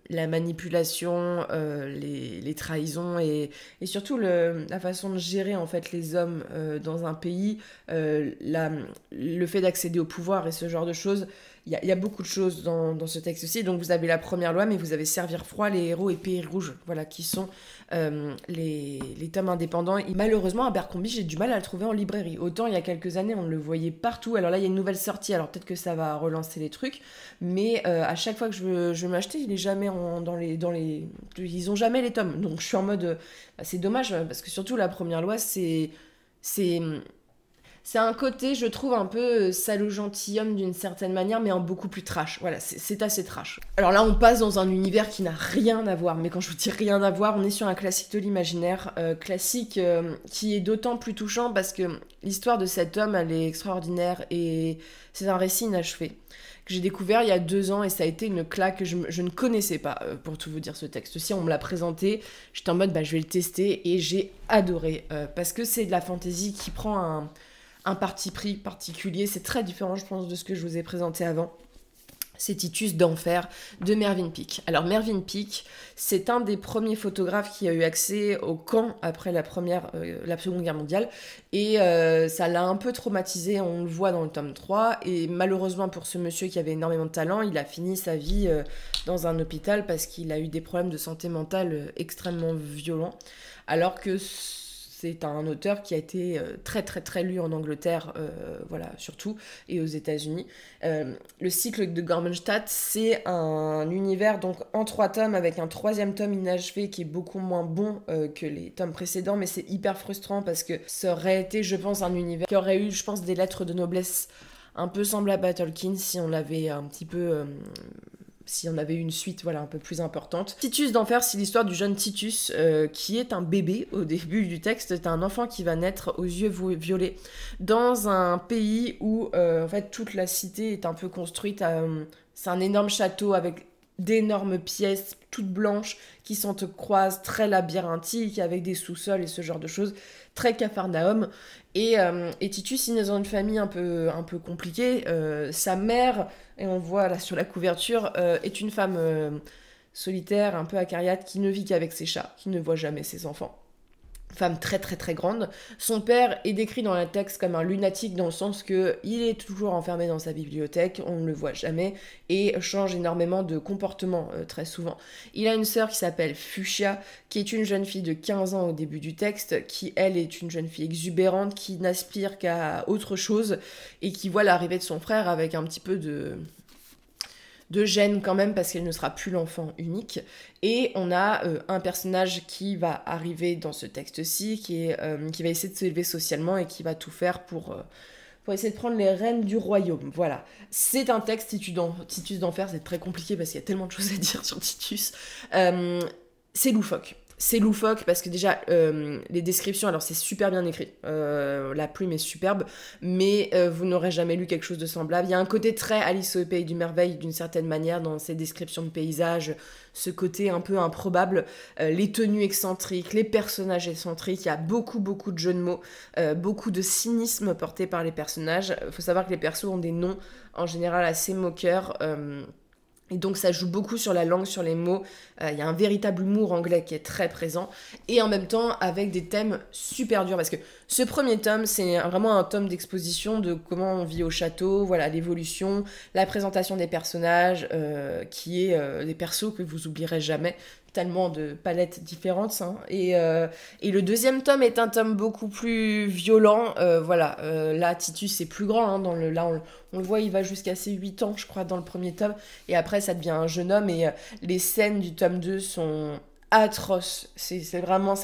la manipulation, les trahisons et surtout la façon de gérer en fait les hommes dans un pays, le fait d'accéder au pouvoir et ce genre de choses. Il y a beaucoup de choses dans ce texte aussi. Donc vous avez la première loi, mais vous avez Servir froid, les héros et Pays rouge, voilà, qui sont les tomes indépendants. Et malheureusement, Abercrombie, j'ai du mal à le trouver en librairie. Autant il y a quelques années, on le voyait partout. Alors là, il y a une nouvelle sortie, alors peut-être que ça va relancer les trucs. Mais à chaque fois que je veux m'acheter, il est jamais dans les... Ils ont jamais les tomes. Donc je suis en mode... bah, c'est dommage, parce que surtout la première loi, c'est un côté, je trouve, un peu salaud gentilhomme d'une certaine manière, mais en beaucoup plus trash. Voilà, c'est assez trash. Alors là, on passe dans un univers qui n'a rien à voir, mais quand je vous dis rien à voir, on est sur un classique de l'imaginaire, classique qui est d'autant plus touchant parce que l'histoire de cet homme, elle est extraordinaire et c'est un récit inachevé que j'ai découvert il y a 2 ans et ça a été une claque que je ne connaissais pas, pour tout vous dire, ce texte. Si on me l'a présenté, j'étais en mode, bah, je vais le tester et j'ai adoré parce que c'est de la fantaisie qui prend un parti pris particulier. C'est très différent, je pense, de ce que je vous ai présenté avant. C'est Titus d'Enfer de Mervyn Peake. Alors Mervyn Peake, c'est un des premiers photographes qui a eu accès au camp après la Seconde Guerre mondiale et ça l'a un peu traumatisé, on le voit dans le tome 3 et malheureusement pour ce monsieur qui avait énormément de talent, il a fini sa vie dans un hôpital parce qu'il a eu des problèmes de santé mentale extrêmement violents, alors que c'est un auteur qui a été très très très lu en Angleterre, voilà, surtout, et aux États-Unis. Le cycle de Gormenstadt, c'est un univers donc en 3 tomes avec un 3e tome inachevé qui est beaucoup moins bon que les tomes précédents, mais c'est hyper frustrant parce que ça aurait été, je pense, un univers qui aurait eu, je pense, des lettres de noblesse un peu semblables à Tolkien si on l'avait un petit peu... si on avait eu une suite, voilà, un peu plus importante. Titus d'Enfer, c'est l'histoire du jeune Titus, qui est un bébé au début du texte. C'est un enfant qui va naître aux yeux violets dans un pays où, en fait, toute la cité est un peu construite. C'est un énorme château avec d'énormes pièces toutes blanches qui s'entrecroisent, très labyrinthiques, avec des sous-sols et ce genre de choses, très Capharnaüm. Et Titus, il est dans une famille un peu compliquée. Sa mère, et on voit là sur la couverture, est une femme solitaire, un peu acariâtre, qui ne vit qu'avec ses chats, qui ne voit jamais ses enfants. Femme très très très grande. Son père est décrit dans le texte comme un lunatique dans le sens que il est toujours enfermé dans sa bibliothèque, on ne le voit jamais, et change énormément de comportement très souvent. Il a une sœur qui s'appelle Fuchsia, qui est une jeune fille de 15 ans au début du texte, qui elle est une jeune fille exubérante, qui n'aspire qu'à autre chose, et qui voit l'arrivée de son frère avec un petit peu de gêne quand même parce qu'elle ne sera plus l'enfant unique. Et on a un personnage qui va arriver dans ce texte-ci, qui va essayer de s'élever socialement et qui va tout faire pour essayer de prendre les rênes du royaume. Voilà. C'est un texte, Titus d'Enfer, c'est très compliqué parce qu'il y a tellement de choses à dire sur Titus. C'est loufoque. C'est loufoque parce que déjà, les descriptions, alors c'est super bien écrit, la plume est superbe, mais vous n'aurez jamais lu quelque chose de semblable. Il y a un côté très Alice au Pays du Merveille d'une certaine manière dans ces descriptions de paysages, ce côté un peu improbable, les tenues excentriques, les personnages excentriques, il y a beaucoup de jeux de mots, beaucoup de cynisme porté par les personnages. Il faut savoir que les persos ont des noms en général assez moqueurs, et donc ça joue beaucoup sur la langue, sur les mots. Il y a un véritable humour anglais qui est très présent. Et en même temps avec des thèmes super durs. Parce que ce premier tome, c'est vraiment un tome d'exposition de comment on vit au château, voilà, l'évolution, la présentation des personnages, qui est des persos que vous oublierez jamais. Tellement de palettes différentes. Hein. Et le deuxième tome est un tome beaucoup plus violent. Voilà, là, Titus, c'est plus grand. Hein, là, on le voit, il va jusqu'à ses 8 ans, je crois, dans le premier tome. Et après, ça devient un jeune homme. Et les scènes du tome 2 sont atroces. C'est vraiment,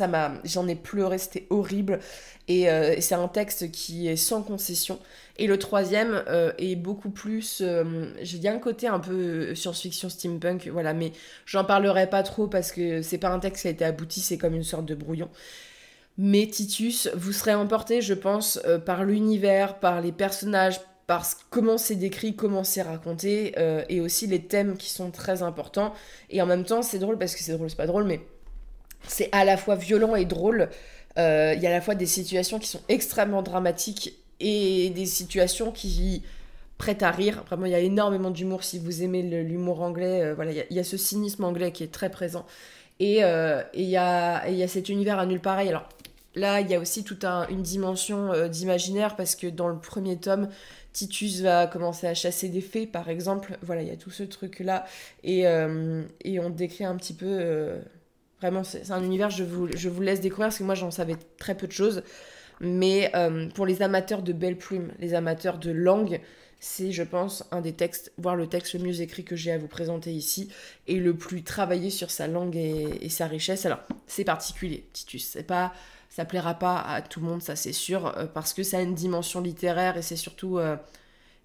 j'en ai pleuré, c'était horrible. Et c'est un texte qui est sans concession. Et le troisième est beaucoup plus... j'ai un côté un peu science-fiction steampunk, voilà, mais j'en parlerai pas trop parce que c'est pas un texte qui a été abouti, c'est comme une sorte de brouillon. Mais Titus, vous serez emporté, je pense, par l'univers, par les personnages, par comment c'est décrit, comment c'est raconté, et aussi les thèmes qui sont très importants. Et en même temps, c'est drôle parce que c'est drôle, c'est pas drôle, mais c'est à la fois violent et drôle. Il y a à la fois des situations qui sont extrêmement dramatiques et des situations qui prêtent à rire. Vraiment, il y a énormément d'humour si vous aimez l'humour anglais. Voilà, il y a ce cynisme anglais qui est très présent. Et il y a cet univers à nulle pareil. Alors là, il y a aussi toute une dimension d'imaginaire parce que dans le premier tome, Titus va commencer à chasser des fées, par exemple. Voilà, il y a tout ce truc-là. Et on décrit un petit peu... Vraiment, c'est un univers, je vous laisse découvrir parce que moi, j'en savais très peu de choses. Mais pour les amateurs de belles plumes, les amateurs de langue, c'est, je pense, un des textes, voire le texte le mieux écrit que j'ai à vous présenter ici, et le plus travaillé sur sa langue et sa richesse. Alors, c'est particulier, Titus. Ça plaira pas à tout le monde, ça c'est sûr, parce que ça a une dimension littéraire, et c'est surtout...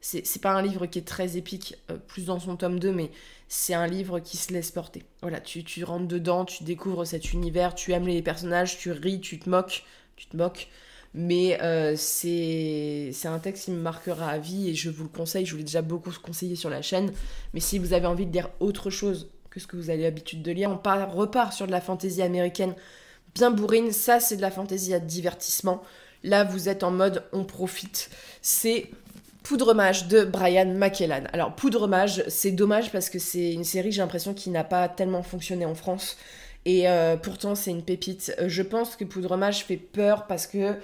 c'est pas un livre qui est très épique, plus dans son tome 2, mais c'est un livre qui se laisse porter. Voilà, tu rentres dedans, tu découvres cet univers, tu aimes les personnages, tu ris, tu te moques, mais c'est un texte qui me marquera à vie et je vous le conseille, je vous l'ai déjà beaucoup conseillé sur la chaîne, mais si vous avez envie de lire autre chose que ce que vous avez l'habitude de lire, on repart sur de la fantaisie américaine bien bourrine, ça c'est de la fantaisie à divertissement, là vous êtes en mode on profite, c'est Poudremage de Brian McKellan. Alors Poudremage, c'est dommage parce que c'est une série, j'ai l'impression, qui n'a pas tellement fonctionné en France. Et pourtant, c'est une pépite. Je pense que Poudremage fait peur parce que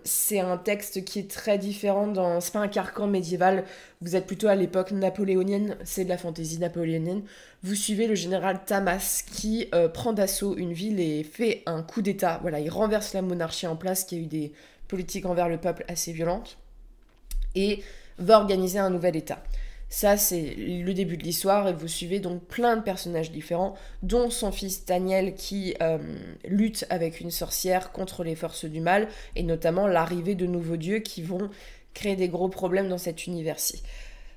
c'est un texte qui est très différent. C'est pas un carcan médiéval. Vous êtes plutôt à l'époque napoléonienne. C'est de la fantaisie napoléonienne. Vous suivez le général Tamas qui prend d'assaut une ville et fait un coup d'état. Voilà, il renverse la monarchie en place, qui a eu des politiques envers le peuple assez violentes, et va organiser un nouvel état. Ça, c'est le début de l'histoire, et vous suivez donc plein de personnages différents, dont son fils Daniel qui lutte avec une sorcière contre les forces du mal, et notamment l'arrivée de nouveaux dieux qui vont créer des gros problèmes dans cet univers-ci.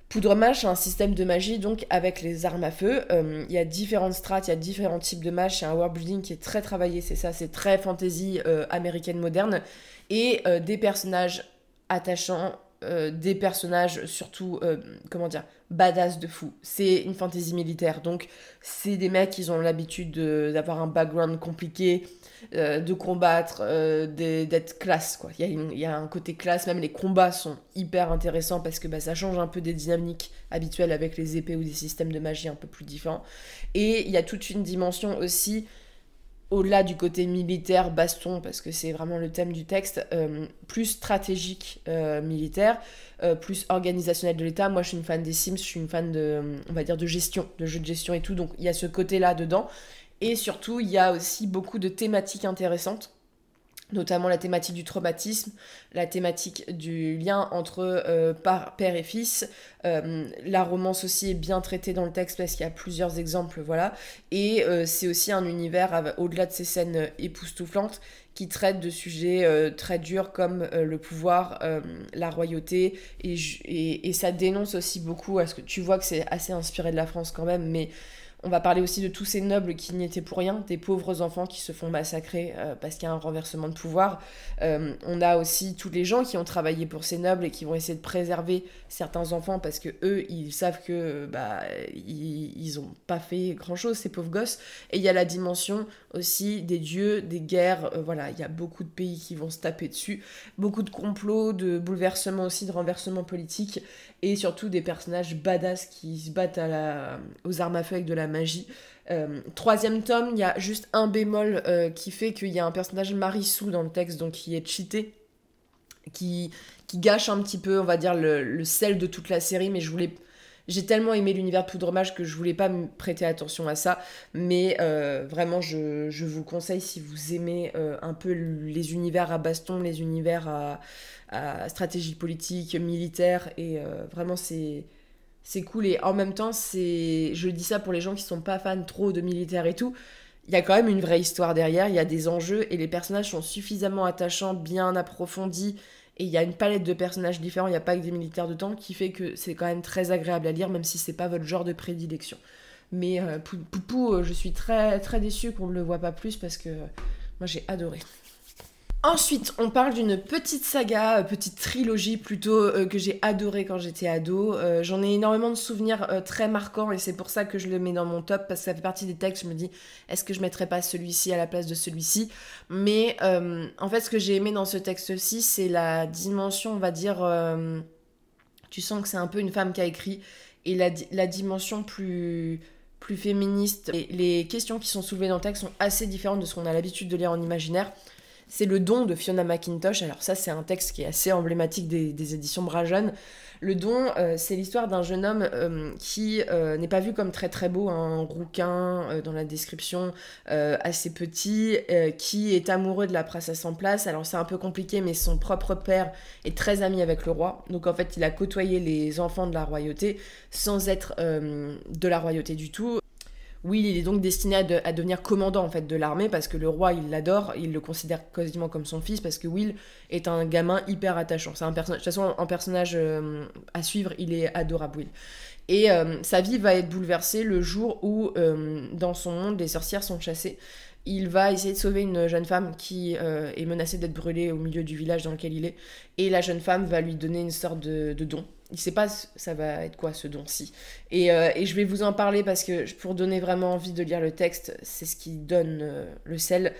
Poudremage, c'est un système de magie donc avec les armes à feu. Il y a différentes strates, il y a différents types de mages, c'est un world building qui est très travaillé, c'est ça, c'est très fantasy américaine moderne, et des personnages attachants, des personnages surtout, badass de fou. C'est une fantaisie militaire, donc c'est des mecs qui ont l'habitude d'avoir un background compliqué, de combattre, d'être classe, quoi. Il y a un côté classe, même les combats sont hyper intéressants parce que ça change un peu des dynamiques habituelles avec les épées ou des systèmes de magie un peu plus différents. Et il y a toute une dimension aussi, au-delà du côté militaire, baston, parce que c'est vraiment le thème du texte, plus stratégique militaire, plus organisationnel de l'État. Moi, je suis une fan des Sims, je suis une fan de gestion, de jeux de gestion et tout, donc il y a ce côté-là dedans. Et surtout, il y a aussi beaucoup de thématiques intéressantes. notamment la thématique du traumatisme, la thématique du lien entre père et fils. La romance aussi est bien traitée dans le texte parce qu'il y a plusieurs exemples, voilà. Et c'est aussi un univers, au-delà de ces scènes époustouflantes, qui traite de sujets très durs comme le pouvoir, la royauté, et ça dénonce aussi beaucoup, parce que tu vois que c'est assez inspiré de la France quand même, mais on va parler aussi de tous ces nobles qui n'y étaient pour rien, des pauvres enfants qui se font massacrer parce qu'il y a un renversement de pouvoir. On a aussi tous les gens qui ont travaillé pour ces nobles et qui vont essayer de préserver certains enfants parce que eux, ils savent que ils ont pas fait grand chose, ces pauvres gosses. Et il y a la dimension aussi des dieux, des guerres. Voilà, il y a beaucoup de pays qui vont se taper dessus, beaucoup de complots, de bouleversements aussi, de renversements politiques, et surtout des personnages badass qui se battent aux armes à feu avec de la magie. Troisième tome, il y a juste un bémol qui fait qu'il y a un personnage Marissou dans le texte, donc qui est cheaté, qui gâche un petit peu, on va dire, le sel de toute la série, mais j'ai tellement aimé l'univers de Poudremage que je voulais pas me prêter attention à ça, mais vraiment je vous conseille, si vous aimez un peu les univers à baston, les univers à stratégie politique, militaire, et vraiment c'est cool. Et en même temps, je dis ça pour les gens qui sont pas fans trop de militaire et tout, il y a quand même une vraie histoire derrière, il y a des enjeux, et les personnages sont suffisamment attachants, bien approfondis, et il y a une palette de personnages différents, il n'y a pas que des militaires dedans, qui fait que c'est quand même très agréable à lire, même si c'est pas votre genre de prédilection. Mais Poupou, je suis très, très déçue qu'on ne le voit pas plus, parce que moi j'ai adoré. Ensuite, on parle d'une petite saga, petite trilogie plutôt, que j'ai adorée quand j'étais ado. J'en ai énormément de souvenirs très marquants, et c'est pour ça que je le mets dans mon top, parce que ça fait partie des textes, je me dis, est-ce que je mettrais pas celui-ci à la place de celui-ci? Mais en fait, ce que j'ai aimé dans ce texte-ci, c'est la dimension, on va dire, tu sens que c'est un peu une femme qui a écrit, et la dimension plus féministe. Et les questions qui sont soulevées dans le texte sont assez différentes de ce qu'on a l'habitude de lire en imaginaire. C'est Le Don de Fiona McIntosh. Alors ça, c'est un texte qui est assez emblématique des éditions Bragelonne. Le Don, c'est l'histoire d'un jeune homme qui n'est pas vu comme très très beau, un rouquin dans la description, assez petit, qui est amoureux de la princesse en place. Alors c'est un peu compliqué, mais son propre père est très ami avec le roi. Donc en fait, il a côtoyé les enfants de la royauté sans être de la royauté du tout. Will, il est donc destiné à devenir commandant en fait de l'armée, parce que le roi, il l'adore, il le considère quasiment comme son fils, parce que Will est un gamin hyper attachant. C'est un personnage, de toute façon, un personnage à suivre, il est adorable, Will. Et sa vie va être bouleversée le jour où, dans son monde, les sorcières sont chassées. Il va essayer de sauver une jeune femme qui est menacée d'être brûlée au milieu du village dans lequel il est. Et la jeune femme va lui donner une sorte de don. Il sait pas ça va être quoi ce don-ci. Et je vais vous en parler parce que pour donner vraiment envie de lire le texte, c'est ce qui donne le sel.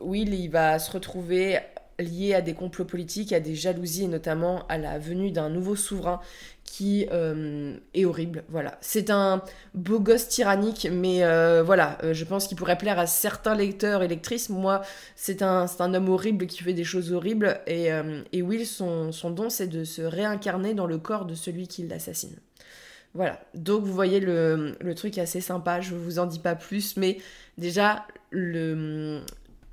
Will, il va se retrouver lié à des complots politiques, à des jalousies, et notamment à la venue d'un nouveau souverain qui est horrible. Voilà. C'est un beau gosse tyrannique, mais voilà, je pense qu'il pourrait plaire à certains lecteurs et lectrices. Moi, c'est un homme horrible qui fait des choses horribles, et Will, son don, c'est de se réincarner dans le corps de celui qui l'assassine. Voilà, donc vous voyez le truc assez sympa, je vous en dis pas plus, mais déjà, le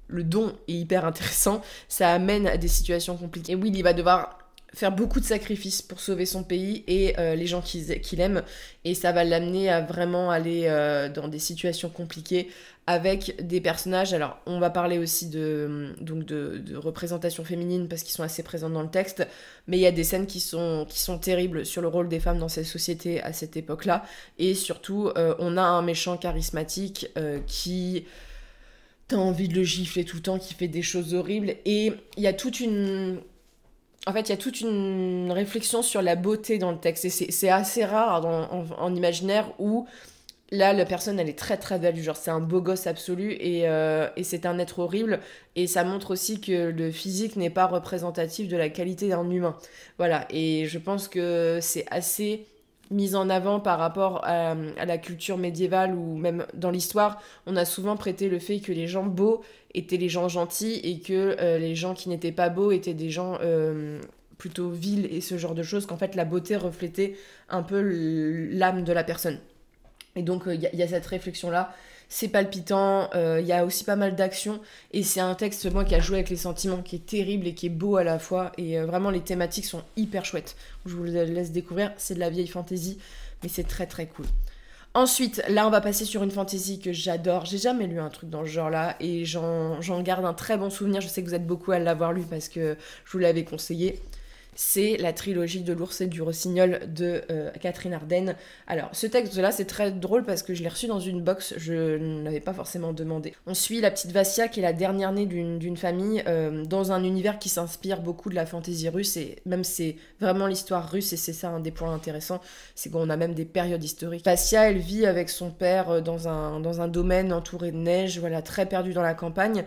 don est hyper intéressant, ça amène à des situations compliquées. Et Will, il va devoir faire beaucoup de sacrifices pour sauver son pays et les gens qu'il aime, et ça va l'amener à vraiment aller dans des situations compliquées avec des personnages. Alors on va parler aussi de représentation féminine parce qu'ils sont assez présents dans le texte, mais il y a des scènes qui sont terribles sur le rôle des femmes dans cette société à cette époque-là, et surtout on a un méchant charismatique qui... T'as envie de le gifler tout le temps, qui fait des choses horribles, et il y a toute une réflexion sur la beauté dans le texte, et c'est assez rare en imaginaire où là la personne elle est très très belle, genre c'est un beau gosse absolu, et c'est un être horrible, et ça montre aussi que le physique n'est pas représentatif de la qualité d'un humain. Voilà, et je pense que c'est assez mise en avant par rapport à la culture médiévale, ou même dans l'histoire, on a souvent prêté le fait que les gens beaux étaient les gens gentils, et que les gens qui n'étaient pas beaux étaient des gens plutôt vils, et ce genre de choses, qu'en fait la beauté reflétait un peu l'âme de la personne. Et donc il y a cette réflexion-là. c'est palpitant, il y a aussi pas mal d'action, et c'est un texte, moi, qui a joué avec les sentiments, qui est terrible et qui est beau à la fois, et vraiment les thématiques sont hyper chouettes. Je vous le laisse découvrir, c'est de la vieille fantasy, mais c'est très très cool. Ensuite, là, on va passer sur une fantasy que j'adore. J'ai jamais lu un truc dans ce genre-là et j'en garde un très bon souvenir. Je sais que vous êtes beaucoup à l'avoir lu parce que je vous l'avais conseillé. C'est la trilogie de l'ours et du rossignol de Catherine Arden. Alors, ce texte-là, c'est très drôle parce que je l'ai reçu dans une box, je ne l'avais pas forcément demandé. On suit la petite Vassia, qui est la dernière née d'une famille, dans un univers qui s'inspire beaucoup de la fantaisie russe, et même c'est vraiment l'histoire russe, et c'est ça un des points intéressants, c'est qu'on a même des périodes historiques. Vassia, elle vit avec son père dans un domaine entouré de neige, voilà, très perdue dans la campagne.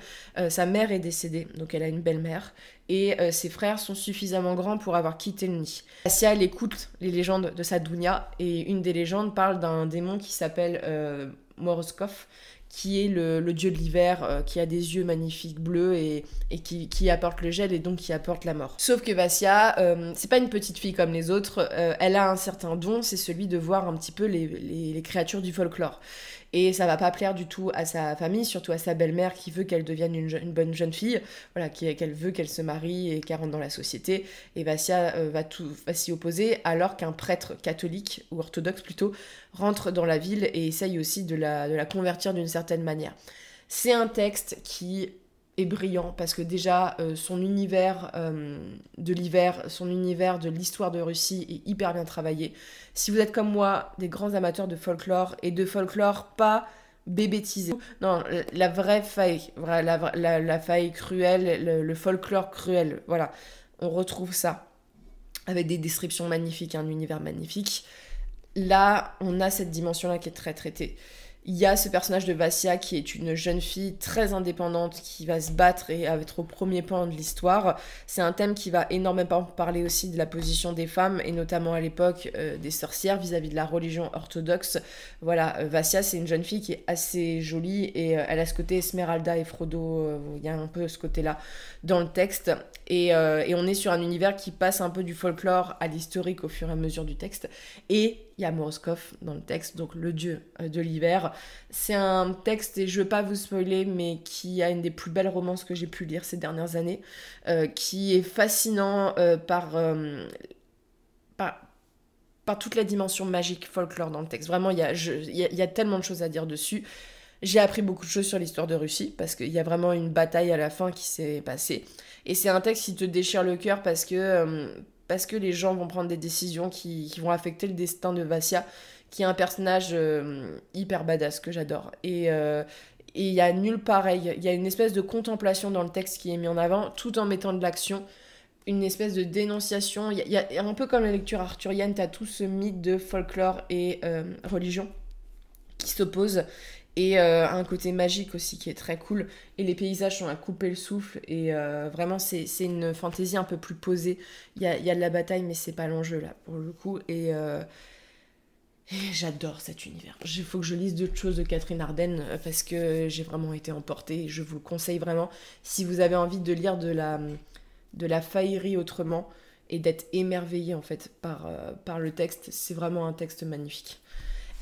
Sa mère est décédée, donc elle a une belle-mère, et ses frères sont suffisamment grands pour avoir quitté le nid. Vassia, elle écoute les légendes de sa Dounia, et une des légendes parle d'un démon qui s'appelle Moroskov, qui est le dieu de l'hiver, qui a des yeux magnifiques bleus et qui apporte le gel et donc qui apporte la mort. Sauf que Vassia, c'est pas une petite fille comme les autres, elle a un certain don, c'est celui de voir un petit peu les créatures du folklore. Et ça va pas plaire du tout à sa famille, surtout à sa belle-mère qui veut qu'elle devienne une bonne jeune fille, voilà, qu'elle veut qu'elle se marie et qu'elle rentre dans la société. Et Vassia va s'y opposer, alors qu'un prêtre catholique, ou orthodoxe plutôt, rentre dans la ville et essaye aussi de la convertir d'une certaine manière. C'est un texte qui est brillant parce que déjà son univers de l'hiver, son univers de l'histoire de Russie est hyper bien travaillé. Si vous êtes comme moi des grands amateurs de folklore, et de folklore pas bébétisé, non, la vraie faille, la faille cruelle, le folklore cruel, voilà, on retrouve ça avec des descriptions magnifiques, un univers magnifique. Là, on a cette dimension-là qui est très traitée. Il y a ce personnage de Vassia qui est une jeune fille très indépendante qui va se battre et être au premier plan de l'histoire. C'est un thème qui va énormément parler aussi de la position des femmes, et notamment à l'époque des sorcières vis-à-vis de la religion orthodoxe. Voilà, Vassia, c'est une jeune fille qui est assez jolie, et elle a ce côté Esmeralda et Frodo, il y a un peu ce côté-là dans le texte. Et on est sur un univers qui passe un peu du folklore à l'historique au fur et à mesure du texte. Et il y a Moroskov dans le texte, donc le dieu de l'hiver. C'est un texte, et je veux pas vous spoiler, mais qui a une des plus belles romances que j'ai pu lire ces dernières années, qui est fascinant par toute la dimension magique folklore dans le texte. Vraiment, il y a tellement de choses à dire dessus. J'ai appris beaucoup de choses sur l'histoire de Russie, parce qu'il y a vraiment une bataille à la fin qui s'est passée. Et c'est un texte qui te déchire le cœur parce que les gens vont prendre des décisions qui vont affecter le destin de Vassia, qui est un personnage hyper badass que j'adore. Et il y a nul pareil. Il y a une espèce de contemplation dans le texte qui est mis en avant, tout en mettant de l'action. Une espèce de dénonciation. Il y a un peu comme la lecture arthurienne, t'as tout ce mythe de folklore et religion qui s'opposent. Et un côté magique aussi qui est très cool. Et les paysages sont à couper le souffle. Et vraiment, c'est une fantaisie un peu plus posée. Il y a de la bataille, mais c'est pas l'enjeu là, pour le coup. Et j'adore cet univers. Il faut que je lise d'autres choses de Catherine Arden parce que j'ai vraiment été emportée. Je vous le conseille vraiment. Si vous avez envie de lire de la faillerie autrement et d'être émerveillé en fait par le texte, c'est vraiment un texte magnifique.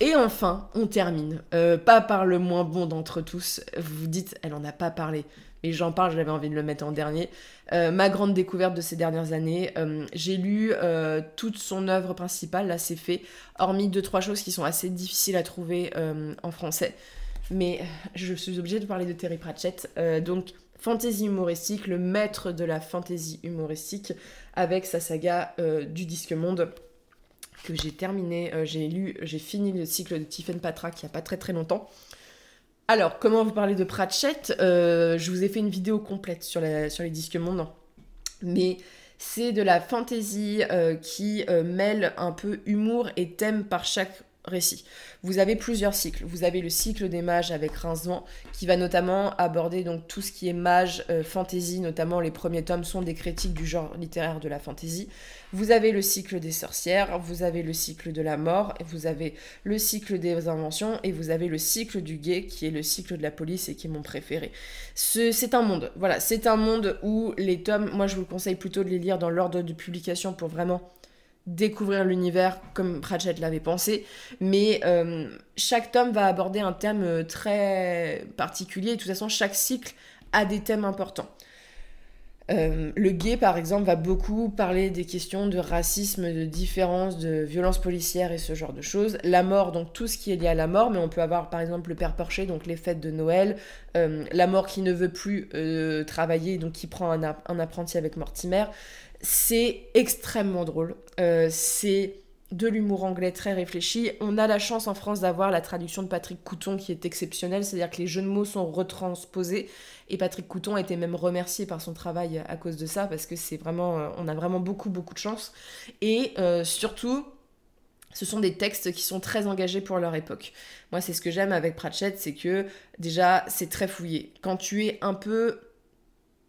Et enfin, on termine, pas par le moins bon d'entre tous. Vous vous dites, elle en a pas parlé, mais j'en parle, j'avais envie de le mettre en dernier. Ma grande découverte de ces dernières années, j'ai lu toute son œuvre principale, là c'est fait, hormis 2-3 choses qui sont assez difficiles à trouver en français. Mais je suis obligée de parler de Terry Pratchett, donc fantasy humoristique, le maître de la fantasy humoristique, avec sa saga du Disque Monde, que j'ai terminé, j'ai fini le cycle de Tiffen Patrak il n'y a pas très très longtemps. Alors, comment vous parler de Pratchett ? Je vous ai fait une vidéo complète sur les Disques Mondes, mais c'est de la fantasy qui mêle un peu humour et thème par chaque récit. Vous avez plusieurs cycles. Vous avez le cycle des mages avec Rincevent, qui va notamment aborder donc tout ce qui est mage, fantasy, notamment les premiers tomes sont des critiques du genre littéraire de la fantasy. Vous avez le cycle des sorcières, vous avez le cycle de la mort, et vous avez le cycle des inventions, et vous avez le cycle du guet, qui est le cycle de la police et qui est mon préféré. C'est un monde, voilà, c'est un monde où les tomes, moi je vous conseille plutôt de les lire dans l'ordre de publication pour vraiment découvrir l'univers comme Pratchett l'avait pensé, mais chaque tome va aborder un thème très particulier, et de toute façon chaque cycle a des thèmes importants. Le Gué, par exemple, va beaucoup parler des questions de racisme, de différence, de violence policière et ce genre de choses. La mort, donc tout ce qui est lié à la mort, mais on peut avoir par exemple le Père Porcher, donc les fêtes de Noël, la mort qui ne veut plus travailler, donc qui prend un apprenti avec Mortimer. C'est extrêmement drôle. C'est de l'humour anglais très réfléchi. On a la chance en France d'avoir la traduction de Patrick Couton qui est exceptionnelle, c'est-à-dire que les jeux de mots sont retransposés et Patrick Couton a été même remercié par son travail à cause de ça parce que c'est vraiment, on a vraiment beaucoup de chance. Et surtout, ce sont des textes qui sont très engagés pour leur époque. Moi, c'est ce que j'aime avec Pratchett, c'est que déjà, c'est très fouillé. Quand tu es un peu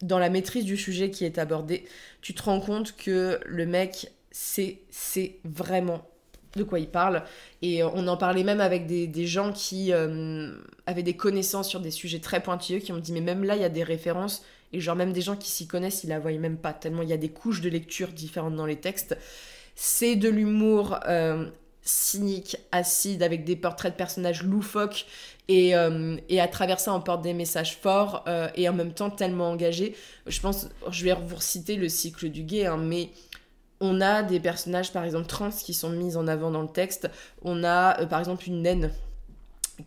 dans la maîtrise du sujet qui est abordé, tu te rends compte que le mec c'est vraiment de quoi il parle. Et on en parlait même avec des gens qui avaient des connaissances sur des sujets très pointilleux, qui ont dit mais même là il y a des références, et genre même des gens qui s'y connaissent, ils la voient même pas, tellement il y a des couches de lecture différentes dans les textes. C'est de l'humour cynique, acide, avec des portraits de personnages loufoques, et à travers ça on porte des messages forts et en même temps tellement engagés. Je pense, je vais vous reciter le cycle du Gué, hein, mais on a des personnages, par exemple, trans qui sont mis en avant dans le texte. On a, par exemple, une naine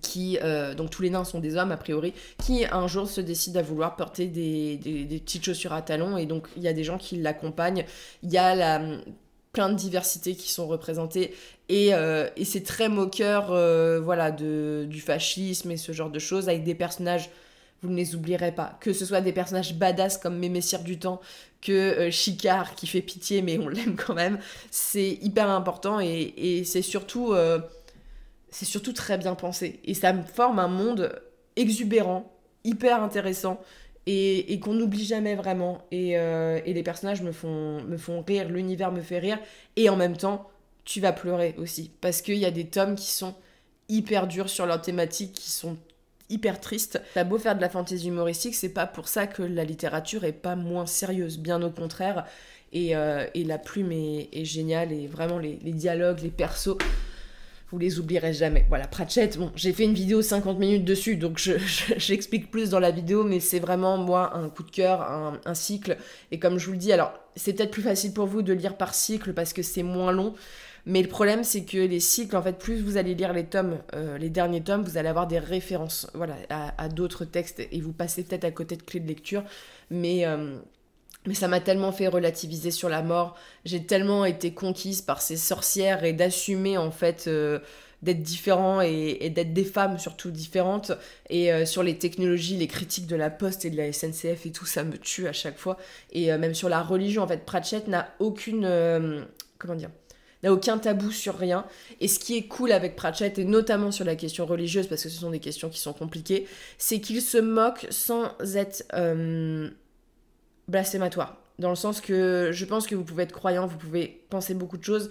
qui, donc tous les nains sont des hommes, a priori, qui un jour se décide à vouloir porter des petites chaussures à talons. Et donc, il y a des gens qui l'accompagnent. Il y a plein de diversités qui sont représentées. Et c'est très moqueur voilà, du fascisme et ce genre de choses, avec des personnages... Vous ne les oublierez pas. Que ce soit des personnages badass comme Mémessire du Temps, que Chicard qui fait pitié mais on l'aime quand même. C'est hyper important et c'est surtout très bien pensé. Et ça me forme un monde exubérant, hyper intéressant et qu'on n'oublie jamais vraiment. Et les personnages me font rire, l'univers me fait rire. Et en même temps, tu vas pleurer aussi. Parce qu'il y a des tomes qui sont hyper durs sur leur thématique, qui sont hyper triste. T'as beau faire de la fantaisie humoristique, c'est pas pour ça que la littérature est pas moins sérieuse, bien au contraire. Et la plume est géniale, et vraiment les dialogues, les persos, vous les oublierez jamais. Voilà, Pratchett, bon, j'ai fait une vidéo 50 minutes dessus, donc j'explique plus dans la vidéo, mais c'est vraiment, moi, un coup de cœur, un cycle. Et comme je vous le dis, alors, c'est peut-être plus facile pour vous de lire par cycle parce que c'est moins long. Mais le problème, c'est que les cycles, en fait, plus vous allez lire les tomes, les derniers tomes, vous allez avoir des références, voilà, à d'autres textes, et vous passez peut-être à côté de clés de lecture. Mais ça m'a tellement fait relativiser sur la mort. J'ai tellement été conquise par ces sorcières et d'assumer, en fait, d'être différent et d'être des femmes surtout différentes. Et sur les technologies, les critiques de la Poste et de la SNCF et tout, ça me tue à chaque fois. Et même sur la religion, en fait, Pratchett n'a aucune... comment dire, n'a aucun tabou sur rien. Et ce qui est cool avec Pratchett, et notamment sur la question religieuse, parce que ce sont des questions qui sont compliquées, c'est qu'il se moque sans être blasphématoire. Dans le sens que je pense que vous pouvez être croyant, vous pouvez penser beaucoup de choses,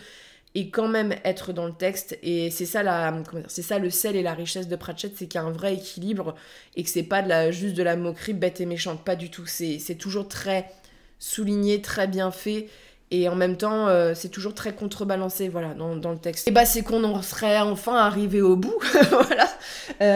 et quand même être dans le texte. Et c'est ça, c'est ça le sel et la richesse de Pratchett, c'est qu'il y a un vrai équilibre, et que c'est pas juste de la moquerie bête et méchante, pas du tout. C'est toujours très souligné, très bien fait. Et en même temps, c'est toujours très contrebalancé, voilà, dans le texte. Et bah, c'est qu'on en serait enfin arrivé au bout, voilà.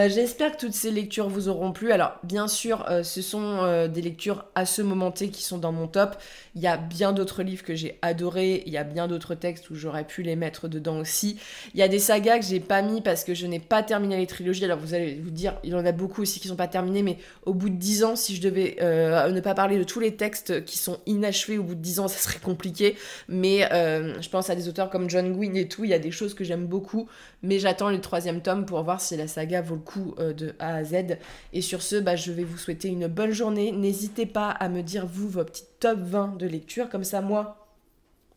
J'espère que toutes ces lectures vous auront plu. Alors, bien sûr, ce sont des lectures à ce moment T qui sont dans mon top. Il y a bien d'autres livres que j'ai adorés. Il y a bien d'autres textes où j'aurais pu les mettre dedans aussi. Il y a des sagas que j'ai pas mis parce que je n'ai pas terminé les trilogies. Alors, vous allez vous dire, il y en a beaucoup aussi qui sont pas terminés, mais au bout de 10 ans, si je devais ne pas parler de tous les textes qui sont inachevés au bout de 10 ans, ça serait compliqué. Mais je pense à des auteurs comme John Gwynne et tout, il y a des choses que j'aime beaucoup, mais j'attends le 3e tome pour voir si la saga vaut le coup de A à Z. Et sur ce, bah, je vais vous souhaiter une bonne journée. N'hésitez pas à me dire, vous, vos petits top 20 de lecture, comme ça, moi,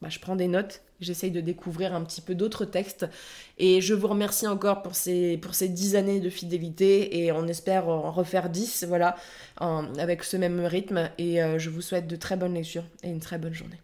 bah, je prends des notes, j'essaye de découvrir un petit peu d'autres textes, et je vous remercie encore pour ces 10 années de fidélité, et on espère en refaire 10, voilà, avec ce même rythme, et je vous souhaite de très bonnes lectures, et une très bonne journée.